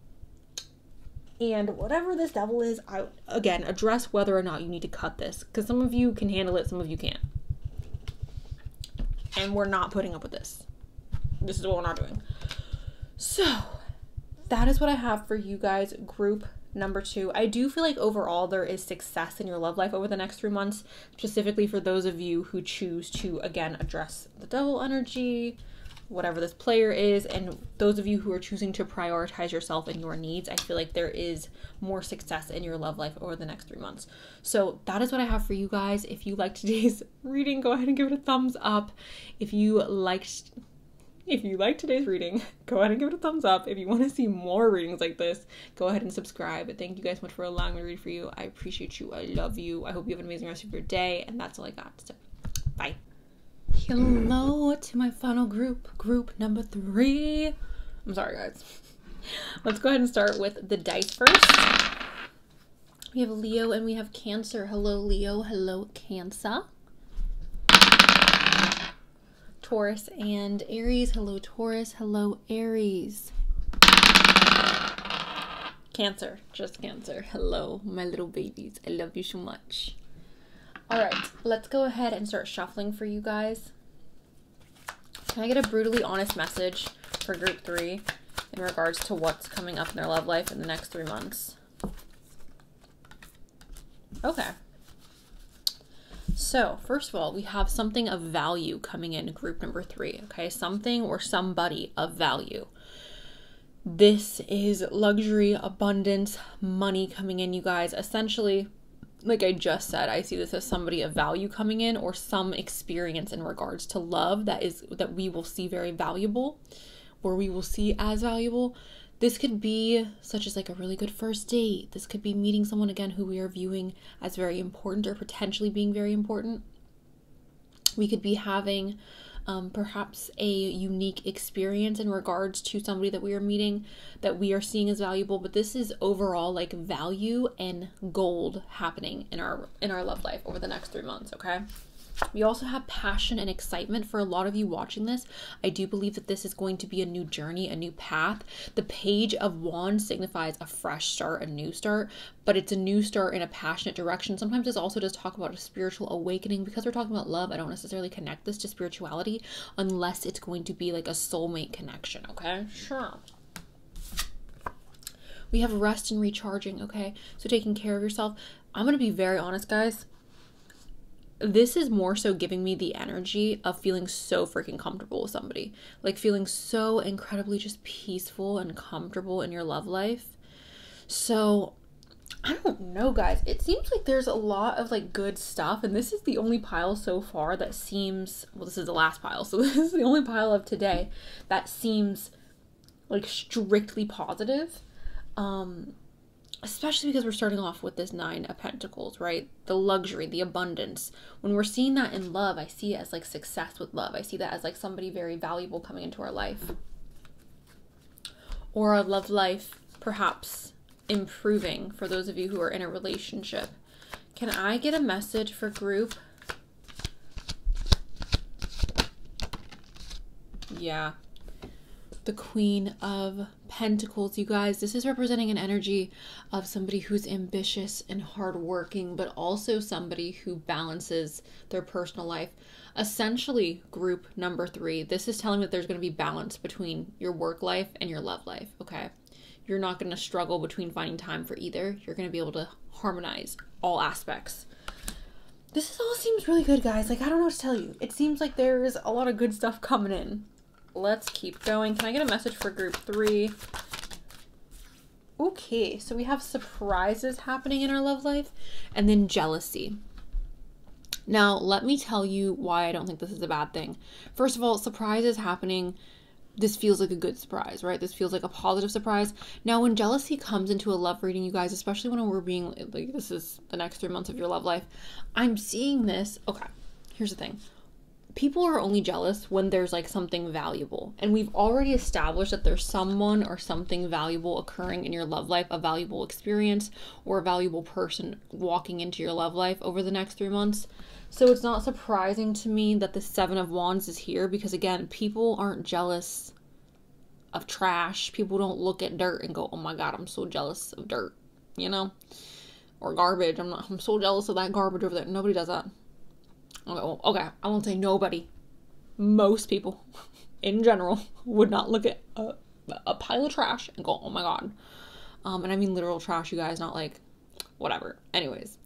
[SPEAKER 1] whatever this devil is, again, address whether or not you need to cut this, because some of you can handle it, some of you can't. And we're not putting up with this. This is what we're not doing. So that is what I have for you guys, group number 2. I do feel like overall there is success in your love life over the next 3 months, specifically for those of you who choose to, again, address the devil energy, whatever this player is, and those of you who are choosing to prioritize yourself and your needs. I feel like there is more success in your love life over the next 3 months. So that is what I have for you guys. If you liked today's reading, go ahead and give it a thumbs up. If you liked today's reading, go ahead and give it a thumbs up. If you want to see more readings like this, go ahead and subscribe. Thank you guys so much for allowing me to read for you. I appreciate you. I love you. I hope you have an amazing rest of your day. And that's all I got. So, bye. Hello to my final group number 3. I'm sorry, guys. Let's go ahead and start with the dice first. We have Leo and we have Cancer. Hello, Leo. Hello, Cancer. Taurus and Aries. Hello, Taurus. Hello, Aries. Cancer. Just Cancer. Hello, my little babies. I love you so much. All right, let's go ahead and start shuffling for you guys. Can I get a brutally honest message for group 3 in regards to what's coming up in their love life in the next 3 months? Okay. So, first of all, we have something of value coming in group number 3, okay? Something or somebody of value. This is luxury, abundance, money coming in, you guys. Essentially, like I just said, I see this as somebody of value coming in, or some experience in regards to love that we will see very valuable, or we will see as valuable. This could be such as like a really good first date. This could be meeting someone again who we are viewing as very important or potentially being very important. We could be having perhaps a unique experience in regards to somebody that we are meeting that we are seeing as valuable. But this is overall like value and gold happening in our love life over the next 3 months, okay? We also have passion and excitement for a lot of you watching this. I do believe that this is going to be a new journey, a new path. The Page of Wands signifies a fresh start, a new start, but it's a new start in a passionate direction. Sometimes this also does talk about a spiritual awakening. Because we're talking about love, I don't necessarily connect this to spirituality unless it's going to be like a soulmate connection, okay? Sure. We have rest and recharging, okay? So taking care of yourself. I'm going to be very honest, guys. This is more so giving me the energy of feeling so freaking comfortable with somebody. Like feeling so incredibly just peaceful and comfortable in your love life. So, I don't know, guys. It seems like there's a lot of like good stuff. And this is the only pile so far that seems, well, this is the last pile. So this is the only pile of today that seems like strictly positive. Especially because we're starting off with this 9 of Pentacles, right? The luxury, the abundance. When we're seeing that in love, I see it as like success with love. I see that as like somebody very valuable coming into our life. Or our love life perhaps improving for those of you who are in a relationship. Can I get a message for group? Yeah. The Queen of Pentacles, you guys. This is representing an energy of somebody who's ambitious and hardworking, but also somebody who balances their personal life. Essentially, group number 3, this is telling me that there's going to be balance between your work life and your love life, okay? You're not going to struggle between finding time for either. You're going to be able to harmonize all aspects. This all seems really good, guys. Like, I don't know what to tell you. It seems like there's a lot of good stuff coming in. Let's keep going. Can I get a message for group 3? Okay, so we have surprises happening in our love life and then jealousy. Now, let me tell you why I don't think this is a bad thing. First of all, surprises happening. This feels like a good surprise, right? This feels like a positive surprise. Now, when jealousy comes into a love reading, you guys, especially when we're being like, this is the next 3 months of your love life, I'm seeing this. Okay, here's the thing. People are only jealous when there's like something valuable. And we've already established that there's someone or something valuable occurring in your love life, a valuable experience or a valuable person walking into your love life over the next 3 months. So it's not surprising to me that the 7 of Wands is here because, again, people aren't jealous of trash. People don't look at dirt and go, oh my God, I'm so jealous of dirt, you know, or garbage. I'm so jealous of that garbage over there. Nobody does that. Okay, I won't say nobody. Most people, in general, would not look at a pile of trash and go, oh my God. And I mean literal trash, you guys, not like whatever. Anyways,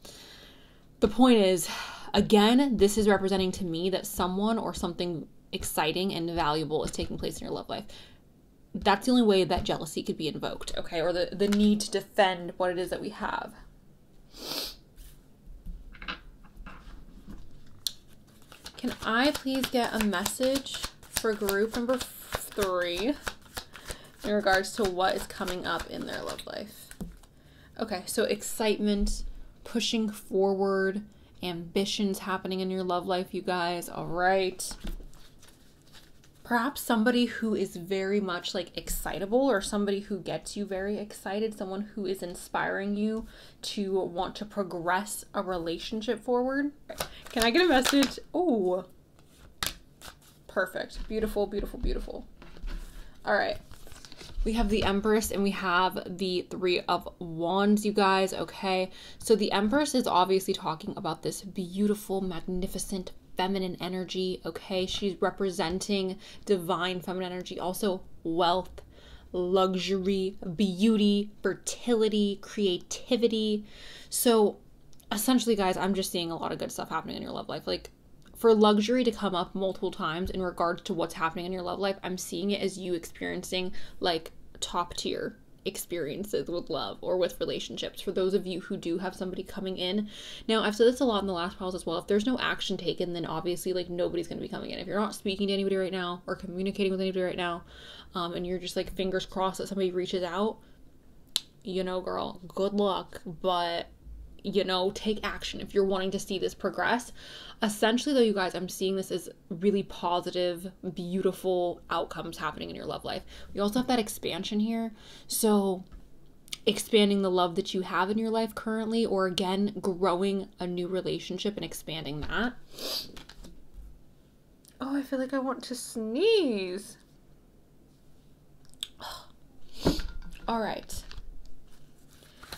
[SPEAKER 1] the point is, again, this is representing to me that someone or something exciting and valuable is taking place in your love life. That's the only way that jealousy could be invoked, okay? Or the need to defend what it is that we have. Can I please get a message for group number 3 in regards to what is coming up in their love life? Okay, so excitement, pushing forward, ambitions happening in your love life, you guys. All right. perhaps somebody who is very much like excitable, or somebody who gets you very excited, someone who is inspiring you to want to progress a relationship forward. Can I get a message? Oh, perfect. Beautiful, beautiful, beautiful. All right. We have the Empress and we have the Three of Wands, you guys. Okay. So the Empress is obviously talking about this beautiful, magnificent, feminine energy. Okay, she's representing divine feminine energy, also wealth, luxury, beauty, fertility, creativity. So essentially, guys, I'm just seeing a lot of good stuff happening in your love life. Like, for luxury to come up multiple times in regards to what's happening in your love life, I'm seeing it as you experiencing like top tier experiences with love or with relationships, for those of you who do have somebody coming in. Now, I've said this a lot in the last piles as well. If there's no action taken, then obviously like nobody's going to be coming in. If you're not speaking to anybody right now or communicating with anybody right now, and you're just like fingers crossed that somebody reaches out, you know, girl, good luck. But you know, take action if you're wanting to see this progress. Essentially though, you guys, I'm seeing this as really positive, beautiful outcomes happening in your love life. We also have that expansion here. So expanding the love that you have in your life currently, or again, growing a new relationship and expanding that. Oh, I feel like I want to sneeze. All right.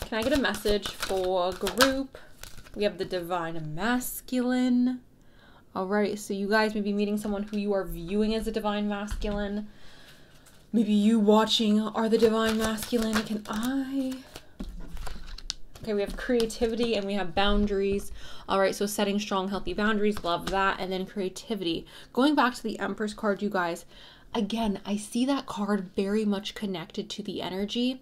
[SPEAKER 1] Can I get a message for group? We have the Divine Masculine. All right, so you guys may be meeting someone who you are viewing as a Divine Masculine. Maybe you watching are the Divine Masculine. Okay, we have creativity and we have boundaries. All right, so setting strong, healthy boundaries. Love that. And then creativity. Going back to the Empress card, you guys. Again, I see that card very much connected to the energy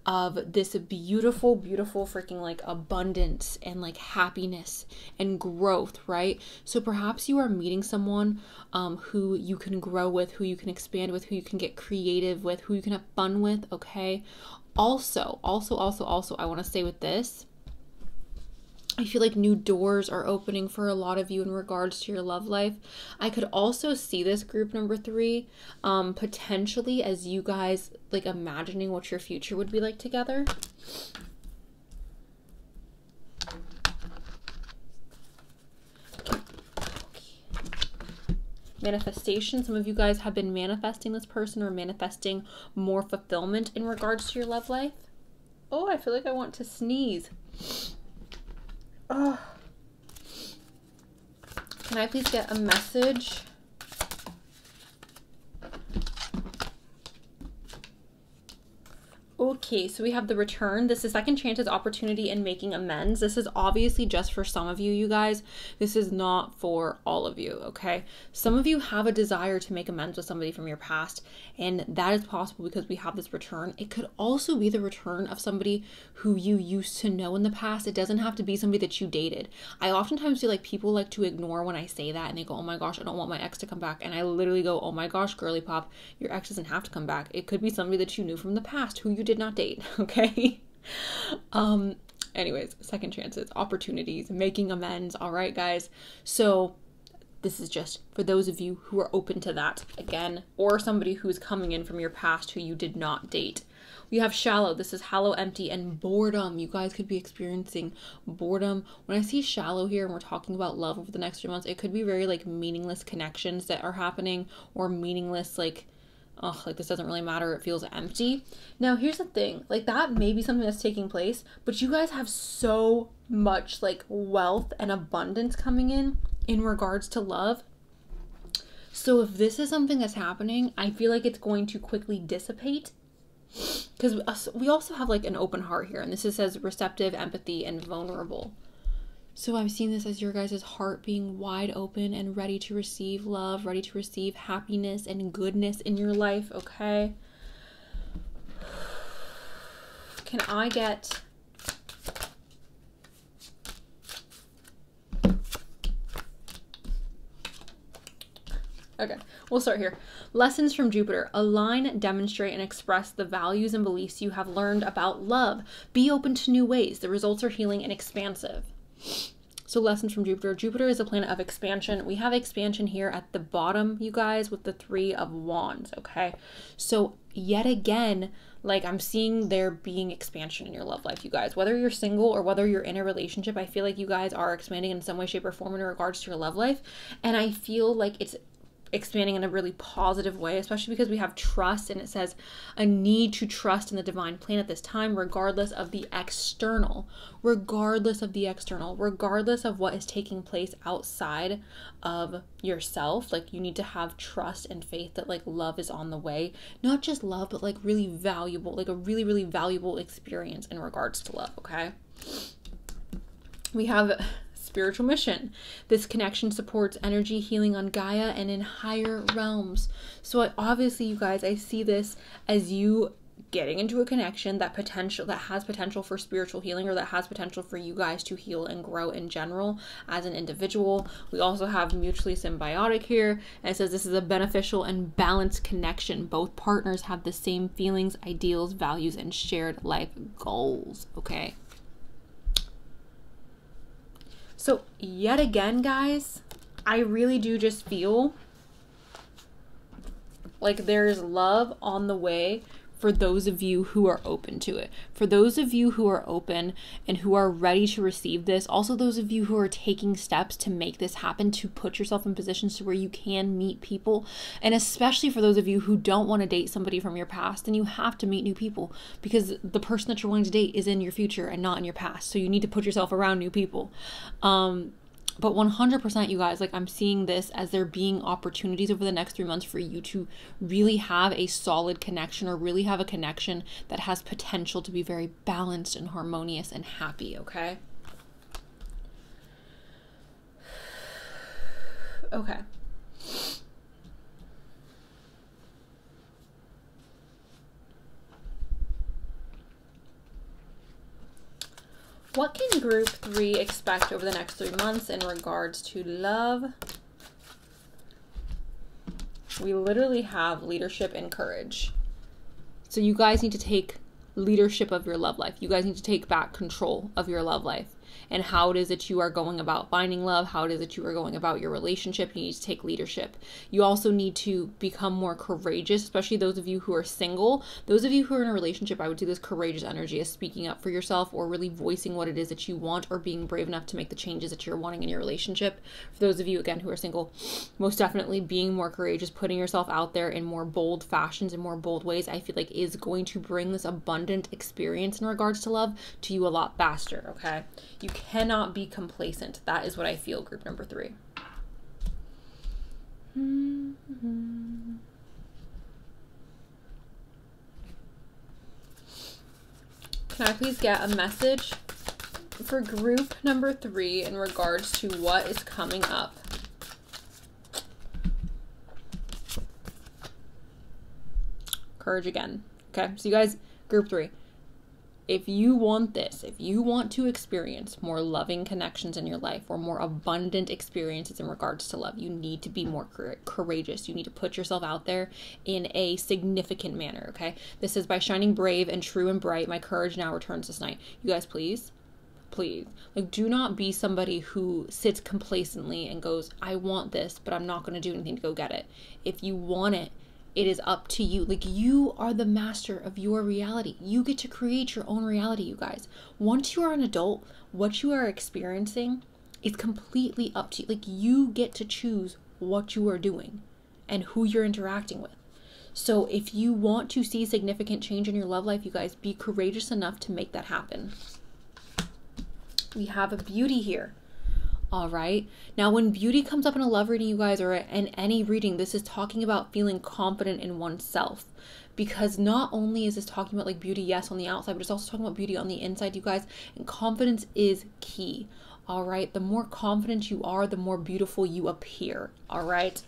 [SPEAKER 1] of this beautiful, beautiful freaking like abundance and like happiness and growth, right? So perhaps you are meeting someone who you can grow with, who you can expand with, who you can get creative with, who you can have fun with, okay? Also, I want to say with this, I feel like new doors are opening for a lot of you in regards to your love life. I could also see this group number 3 potentially as you guys like imagining what your future would be like together. Okay. Manifestation. Some of you guys have been manifesting this person or manifesting more fulfillment in regards to your love life. Oh, I feel like I want to sneeze. Oh. Can I please get a message? Okay, so we have the return. This is second chances, opportunity, and making amends. This is obviously just for some of you, you guys. This is not for all of you, okay? Some of you have a desire to make amends with somebody from your past, and that is possible because we have this return. It could also be the return of somebody who you used to know in the past. It doesn't have to be somebody that you dated. I oftentimes feel like people like to ignore when I say that, and they go, oh my gosh, I don't want my ex to come back. And I literally go, oh my gosh, girly pop, your ex doesn't have to come back. It could be somebody that you knew from the past who you did not date, okay? Anyways, second chances, opportunities, making amends. All right, guys. So this is just for those of you who are open to that again, or somebody who is coming in from your past who you did not date. We have shallow. This is hollow, empty, and boredom. You guys could be experiencing boredom. When I see shallow here and we're talking about love over the next 3 months, it could be very like meaningless connections that are happening, or meaningless like, oh, like this doesn't really matter. It feels empty. Now, here's the thing. Like that may be something that's taking place, but you guys have so much like wealth and abundance coming in regards to love. So if this is something that's happening, I feel like it's going to quickly dissipate, because we also have like an open heart here. And this says receptive, empathy, and vulnerable. So I'm seeing this as your guys' heart being wide open and ready to receive love, ready to receive happiness and goodness in your life, okay? Can I get... Okay, we'll start here. Lessons from Jupiter. Align, demonstrate, and express the values and beliefs you have learned about love. Be open to new ways. The results are healing and expansive. So lessons from Jupiter. Jupiter is a planet of expansion. We have expansion here at the bottom, you guys, with the 3 of Wands, okay? So yet again, like I'm seeing there being expansion in your love life, you guys. Whether you're single or whether you're in a relationship, I feel like you guys are expanding in some way, shape, or form in regards to your love life. And I feel like it's expanding in a really positive way, especially because we have trust, and it says a need to trust in the divine plan at this time, regardless of the external, regardless of what is taking place outside of yourself. Like you need to have trust and faith that like love is on the way, not just love, but like really valuable, like a really, really valuable experience in regards to love. Okay. We have spiritual mission. This connection supports energy healing on Gaia and in higher realms. So obviously, you guys, I see this as you getting into a connection that has potential for spiritual healing, or that has potential for you guys to heal and grow in general as an individual. We also have mutually symbiotic here, and it says this is a beneficial and balanced connection. Both partners have the same feelings, ideals, values, and shared life goals. Okay. So yet again, guys, I really do just feel like there's love on the way for those of you who are open to it. For those of you who are open and who are ready to receive this. Also those of you who are taking steps to make this happen, to put yourself in positions to where you can meet people. And especially for those of you who don't want to date somebody from your past, then you have to meet new people, because the person that you're wanting to date is in your future and not in your past. So you need to put yourself around new people. But 100%, you guys, like I'm seeing this as there being opportunities over the next 3 months for you to really have a solid connection, or really have a connection that has potential to be very balanced and harmonious and happy, okay? Okay. What can group 3 expect over the next 3 months in regards to love? We literally have leadership and courage. So you guys need to take leadership of your love life. You guys need to take back control of your love life and how it is that you are going about finding love, how it is that you are going about your relationship. You need to take leadership. You also need to become more courageous, especially those of you who are single. Those of you who are in a relationship, I would do this courageous energy as speaking up for yourself, or really voicing what it is that you want, or being brave enough to make the changes that you're wanting in your relationship. For those of you, again, who are single, most definitely being more courageous, putting yourself out there in more bold fashions, in more bold ways, I feel like is going to bring this abundant experience in regards to love to you a lot faster, okay? You cannot be complacent. That is what I feel, group number 3. Can I please get a message for group number 3 in regards to what is coming up? Courage again. Okay, so you guys, group 3. If you want this, if you want to experience more loving connections in your life, or more abundant experiences in regards to love, you need to be more courageous. You need to put yourself out there in a significant manner, okay? This is by shining brave and true and bright. My courage now returns this night. You guys, please, like, do not be somebody who sits complacently and goes, I want this, but I'm not going to do anything to go get it. If you want it, it is up to you. Like, you are the master of your reality. You get to create your own reality, you guys. Once you are an adult, what you are experiencing is completely up to you. Like, you get to choose what you are doing and who you're interacting with. So if you want to see significant change in your love life, you guys, be courageous enough to make that happen. We have a beauty here. All right. Now, when beauty comes up in a love reading, you guys, or in any reading, this is talking about feeling confident in oneself. Because not only is this talking about like beauty, yes, on the outside, but it's also talking about beauty on the inside, you guys. And confidence is key. All right. The more confident you are, the more beautiful you appear. All right.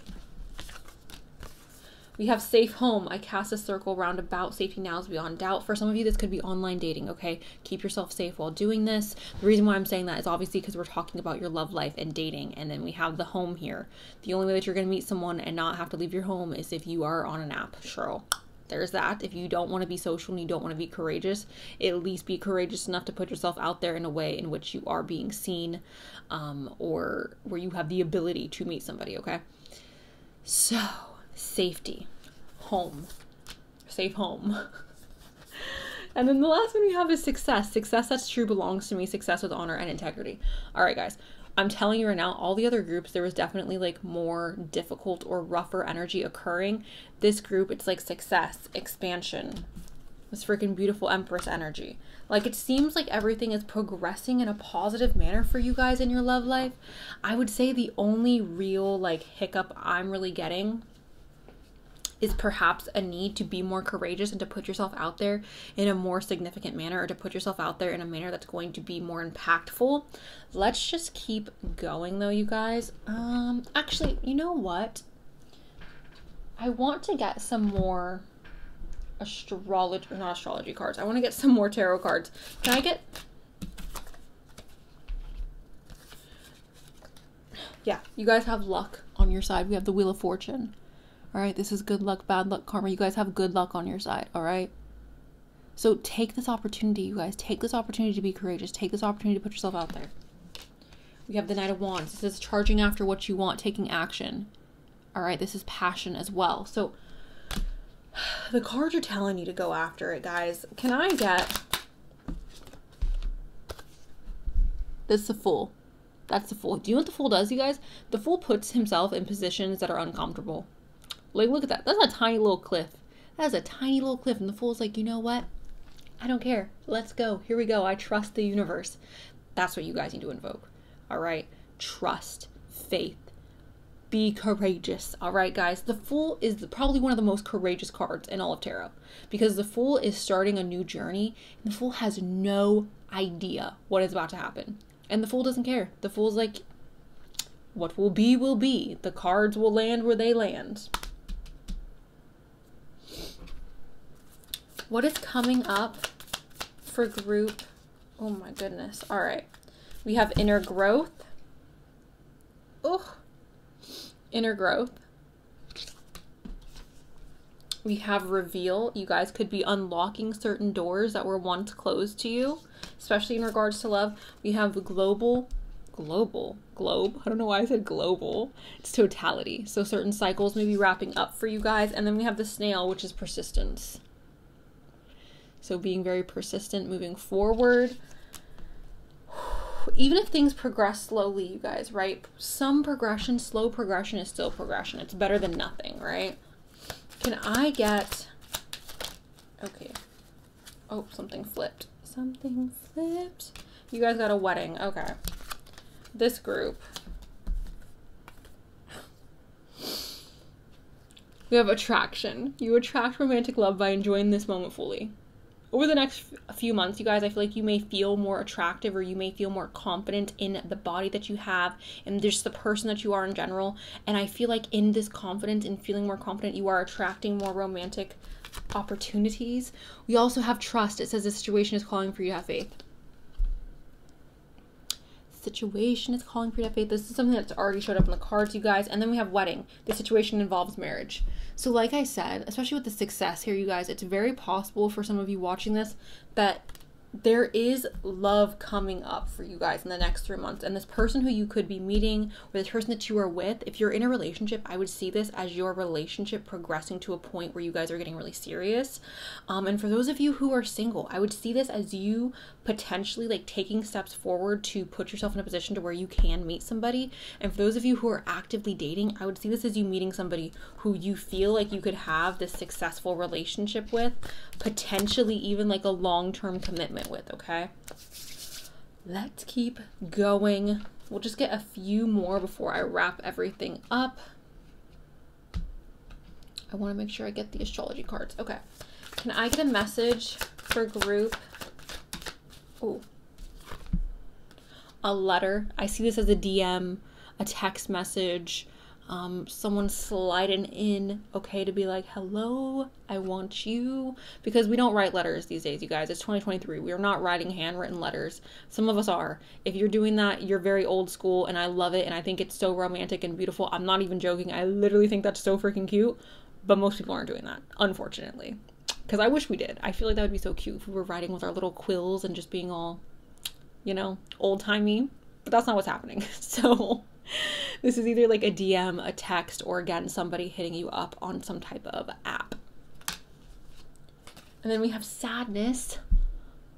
[SPEAKER 1] We have safe home. I cast a circle round about. Safety now is beyond doubt. For some of you, this could be online dating, okay? Keep yourself safe while doing this. The reason why I'm saying that is obviously because we're talking about your love life and dating, and then we have the home here. The only way that you're going to meet someone and not have to leave your home is if you are on an app, Cheryl. there's that. If you don't want to be social and you don't want to be courageous, at least be courageous enough to put yourself out there in a way in which you are being seen, or where you have the ability to meet somebody, okay? So, safety, home, safe home. And then the last one we have is success. Success that's true belongs to me. Success with honor and integrity. All right, guys. I'm telling you right now, all the other groups, there was definitely like more difficult or rougher energy occurring. This group, it's like success, expansion, this freaking beautiful Empress energy. Like, it seems like everything is progressing in a positive manner for you guys in your love life. I would say the only real like hiccup I'm really getting is perhaps a need to be more courageous and to put yourself out there in a more significant manner, or to put yourself out there in a manner that's going to be more impactful. Let's just keep going though, you guys. Actually, you know what? I want to get some more not astrology cards. I want to get some more tarot cards. Can I get... Yeah, you guys have luck on your side. We have the Wheel of Fortune. All right, this is good luck, bad luck, karma. You guys have good luck on your side, all right? So take this opportunity, you guys. Take this opportunity to be courageous. Take this opportunity to put yourself out there. We have the Knight of Wands. This is charging after what you want, taking action. All right, this is passion as well. So the cards are telling you to go after it, guys. Can I get... This is the Fool. That's the Fool. Do you know what the Fool does, you guys? The Fool puts himself in positions that are uncomfortable. Like, look at that. That's a tiny little cliff. That is a tiny little cliff. And the Fool's like, you know what? I don't care. Let's go. Here we go. I trust the universe. That's what you guys need to invoke. All right? Trust. Faith. Be courageous. All right, guys? The Fool is probably one of the most courageous cards in all of tarot. Because the Fool is starting a new journey. And the Fool has no idea what is about to happen. And the Fool doesn't care. The Fool's like, what will be, will be. The cards will land where they land. What is coming up for group? Oh my goodness. All right. We have inner growth. Oh, inner growth. We have reveal. You guys could be unlocking certain doors that were once closed to you, especially in regards to love. We have globe. I don't know why I said global. It's totality. So certain cycles may be wrapping up for you guys. And then we have the snail, which is persistence. So being very persistent, moving forward. Even if things progress slowly, you guys, right? Some progression, slow progression is still progression. It's better than nothing, right? Can I get... Okay. Oh, something flipped. Something flipped. You guys got a wedding. Okay. This group. We have attraction. You attract romantic love by enjoying this moment fully. Over the next few months, you guys, I feel like you may feel more attractive, or you may feel more confident in the body that you have and just the person that you are in general. And I feel like in this confidence and feeling more confident, you are attracting more romantic opportunities. We also have trust. It says the situation is calling for you to have faith. Situation is calling for you to have faith. This is something that's already showed up in the cards, you guys. And then we have wedding. The situation involves marriage. So like I said, especially with the success here, you guys, it's very possible for some of you watching this that there is love coming up for you guys in the next 3 months. And this person who you could be meeting, or this person that you are with, if you're in a relationship, I would see this as your relationship progressing to a point where you guys are getting really serious. And for those of you who are single, I would see this as you potentially like taking steps forward to put yourself in a position to where you can meet somebody. And for those of you who are actively dating, I would see this as you meeting somebody who you feel like you could have this successful relationship with, potentially even like a long-term commitment with, okay? Let's keep going. We'll just get a few more before I wrap everything up. I want to make sure I get the astrology cards. Okay. Can I get a message for group? Oh. A letter. I see this as a DM, a text message, someone sliding in, okay, to be like, hello, I want you, because we don't write letters these days, you guys. It's 2023. We are not writing handwritten letters. Some of us are. If you're doing that, you're very old school, and I love it, and I think it's so romantic and beautiful. I'm not even joking. I literally think that's so freaking cute. But most people aren't doing that, unfortunately. Because I wish we did. I feel like that would be so cute if we were writing with our little quills and just being all, you know, old-timey. But that's not what's happening. So this is either like a DM, a text, or again, somebody hitting you up on some type of app. And then we have sadness.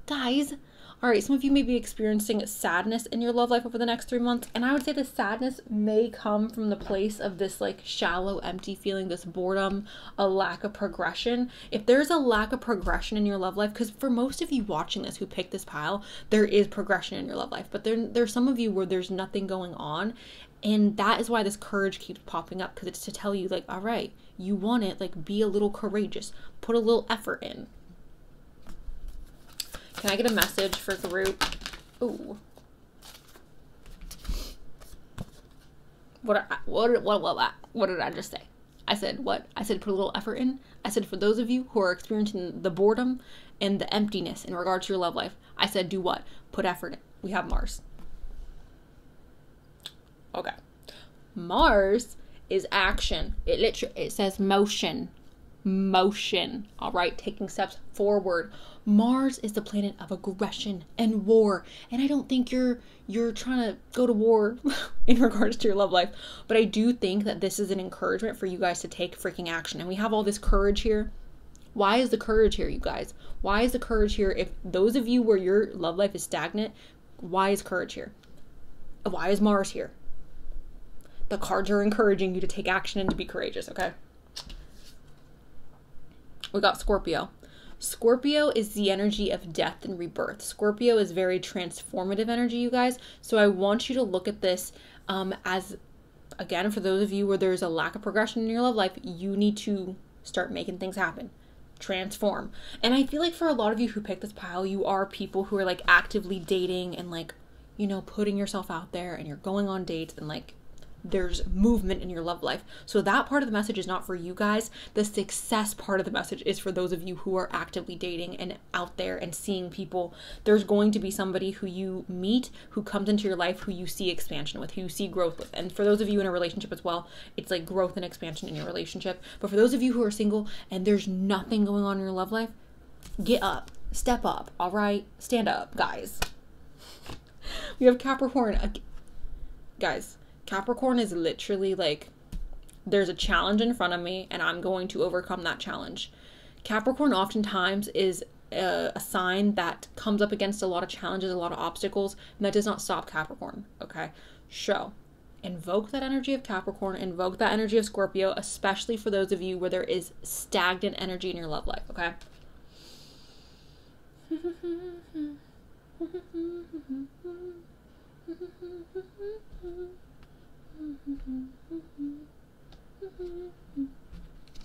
[SPEAKER 1] Guys, all right, some of you may be experiencing sadness in your love life over the next 3 months. And I would say the sadness may come from the place of this like shallow, empty feeling, this boredom, a lack of progression. If there's a lack of progression in your love life, because for most of you watching this who picked this pile, there is progression in your love life. But there's some of you where there's nothing going on. And that is why this courage keeps popping up, because it's to tell you like, all right, you want it, like be a little courageous, put a little effort in. Can I get a message for group? Ooh. What did I just say? I said what? I said put a little effort in. I said for those of you who are experiencing the boredom and the emptiness in regards to your love life, I said do what? Put effort in. We have Mars. Okay. Mars is action. It says motion. Motion. All right, taking steps forward. Mars is the planet of aggression and war, and I don't think you're trying to go to war in regards to your love life, but I do think that this is an encouragement for you guys to take freaking action. And we have all this courage here. Why is the courage here, you guys? Why is the courage here? If those of you where your love life is stagnant, why is courage here? Why is Mars here? The cards are encouraging you to take action and to be courageous, okay? We got Scorpio. Scorpio is the energy of death and rebirth. Scorpio is very transformative energy, you guys. So I want you to look at this as, again, for those of you where there's a lack of progression in your love life, you need to start making things happen. Transform. And I feel like for a lot of you who picked this pile, you are people who are like actively dating and like, you know, putting yourself out there, and you're going on dates, and like there's movement in your love life. So that part of the message is not for you guys. The success part of the message is for those of you who are actively dating and out there and seeing people. There's going to be somebody who you meet, who comes into your life, who you see expansion with, who you see growth with. And for those of you in a relationship as well, it's like growth and expansion in your relationship. But for those of you who are single and there's nothing going on in your love life, get up, step up, all right? Stand up, guys. We have Capricorn. Guys, Capricorn is literally like, there's a challenge in front of me and I'm going to overcome that challenge. Capricorn oftentimes is a sign that comes up against a lot of challenges, a lot of obstacles, and that does not stop Capricorn, okay? So, invoke that energy of Capricorn, invoke that energy of Scorpio, especially for those of you where there is stagnant energy in your love life, okay?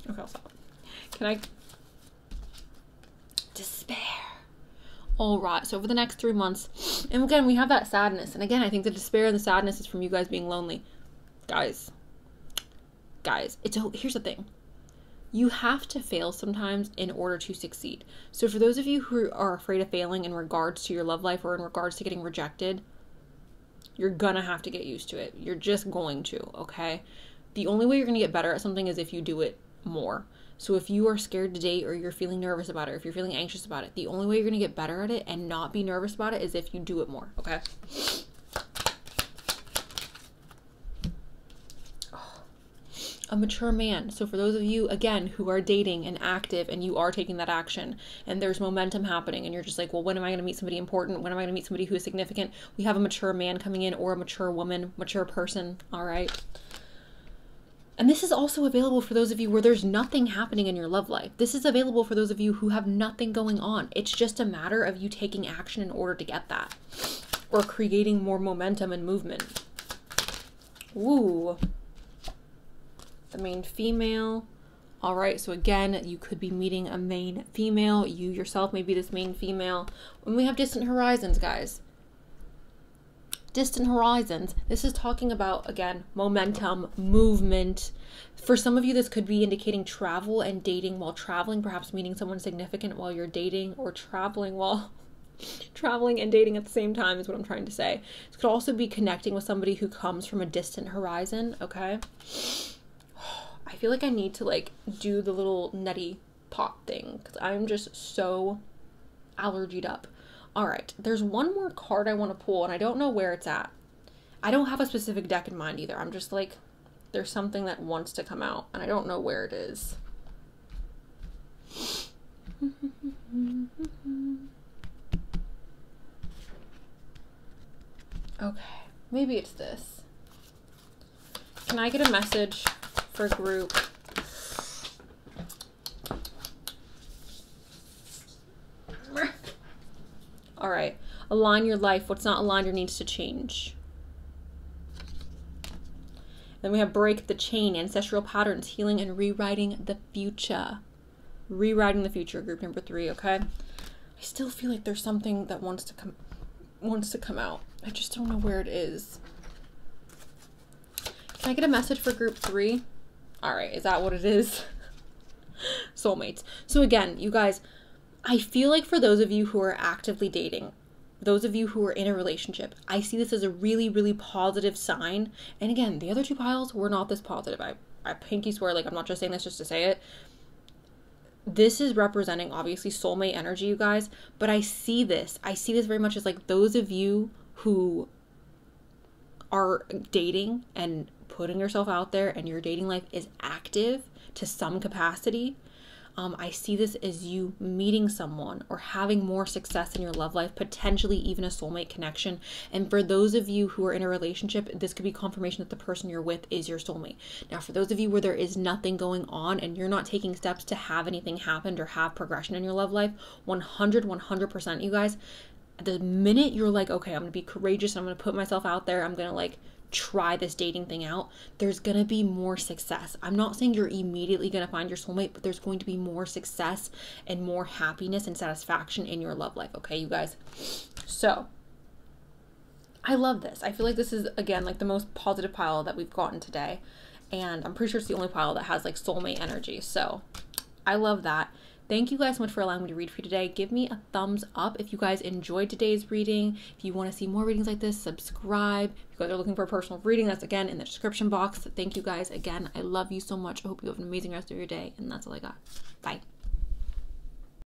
[SPEAKER 1] Okay, I'll stop. Can I? Despair. All right, so over the next 3 months, and again, we have that sadness. And again, I think the despair and the sadness is from you guys being lonely. Guys, here's the thing. You have to fail sometimes in order to succeed. So for those of you who are afraid of failing in regards to your love life or in regards to getting rejected, you're gonna have to get used to it. You're just going to, okay? The only way you're gonna get better at something is if you do it more. So if you are scared to date, or you're feeling nervous about it, or if you're feeling anxious about it, the only way you're gonna get better at it and not be nervous about it is if you do it more, okay? A mature man. So for those of you, again, who are dating and active and you are taking that action and there's momentum happening and you're just like, well, when am I going to meet somebody important? When am I going to meet somebody who is significant? We have a mature man coming in, or a mature woman, mature person. All right. And this is also available for those of you where there's nothing happening in your love life. This is available for those of you who have nothing going on. It's just a matter of you taking action in order to get that, or creating more momentum and movement. Ooh. The main female. All right, so again, you could be meeting a main female. You yourself may be this main female. When we have distant horizons, guys. Distant horizons. This is talking about, again, momentum, movement. For some of you, this could be indicating travel and dating while traveling, perhaps meeting someone significant while you're dating, or traveling while traveling and dating at the same time is what I'm trying to say. This could also be connecting with somebody who comes from a distant horizon, okay? I feel like I need to like do the little neti pot thing because I'm just so allergied up. All right, there's one more card I want to pull and I don't know where it's at. I don't have a specific deck in mind either. I'm just like, there's something that wants to come out and I don't know where it is. Okay, maybe it's this. Can I get a message for group? All right, align your life. What's not aligned or needs to change. Then we have break the chain, ancestral patterns, healing and rewriting the future. Rewriting the future, group number 3, okay? I still feel like there's something that wants to come out. I just don't know where it is. Can I get a message for group 3? All right, is that what it is? Soulmates. So again, you guys, I feel like for those of you who are actively dating, those of you who are in a relationship, I see this as a really, really positive sign. And again, the other 2 piles were not this positive. I pinky swear, like I'm not just saying this just to say it. This is representing obviously soulmate energy, you guys, but I see this very much as like those of you who are dating and putting yourself out there and your dating life is active to some capacity. I see this as you meeting someone or having more success in your love life, potentially even a soulmate connection. And for those of you who are in a relationship, this could be confirmation that the person you're with is your soulmate. Now, for those of you where there is nothing going on and you're not taking steps to have anything happen or have progression in your love life, 100%, you guys, the minute you're like, okay, I'm going to be courageous, I'm going to put myself out there, I'm going to like try this dating thing out, there's gonna be more success. I'm not saying you're immediately gonna find your soulmate, but there's going to be more success and more happiness and satisfaction in your love life, okay, you guys? So I love this. I feel like this is, again, like the most positive pile that we've gotten today, and I'm pretty sure it's the only pile that has like soulmate energy. So I love that. Thank you guys so much for allowing me to read for you today. Give me a thumbs up if you guys enjoyed today's reading. If you want to see more readings like this, subscribe. If you guys are looking for a personal reading, that's again in the description box. Thank you guys again. I love you so much. I hope you have an amazing rest of your day. And that's all I got. Bye.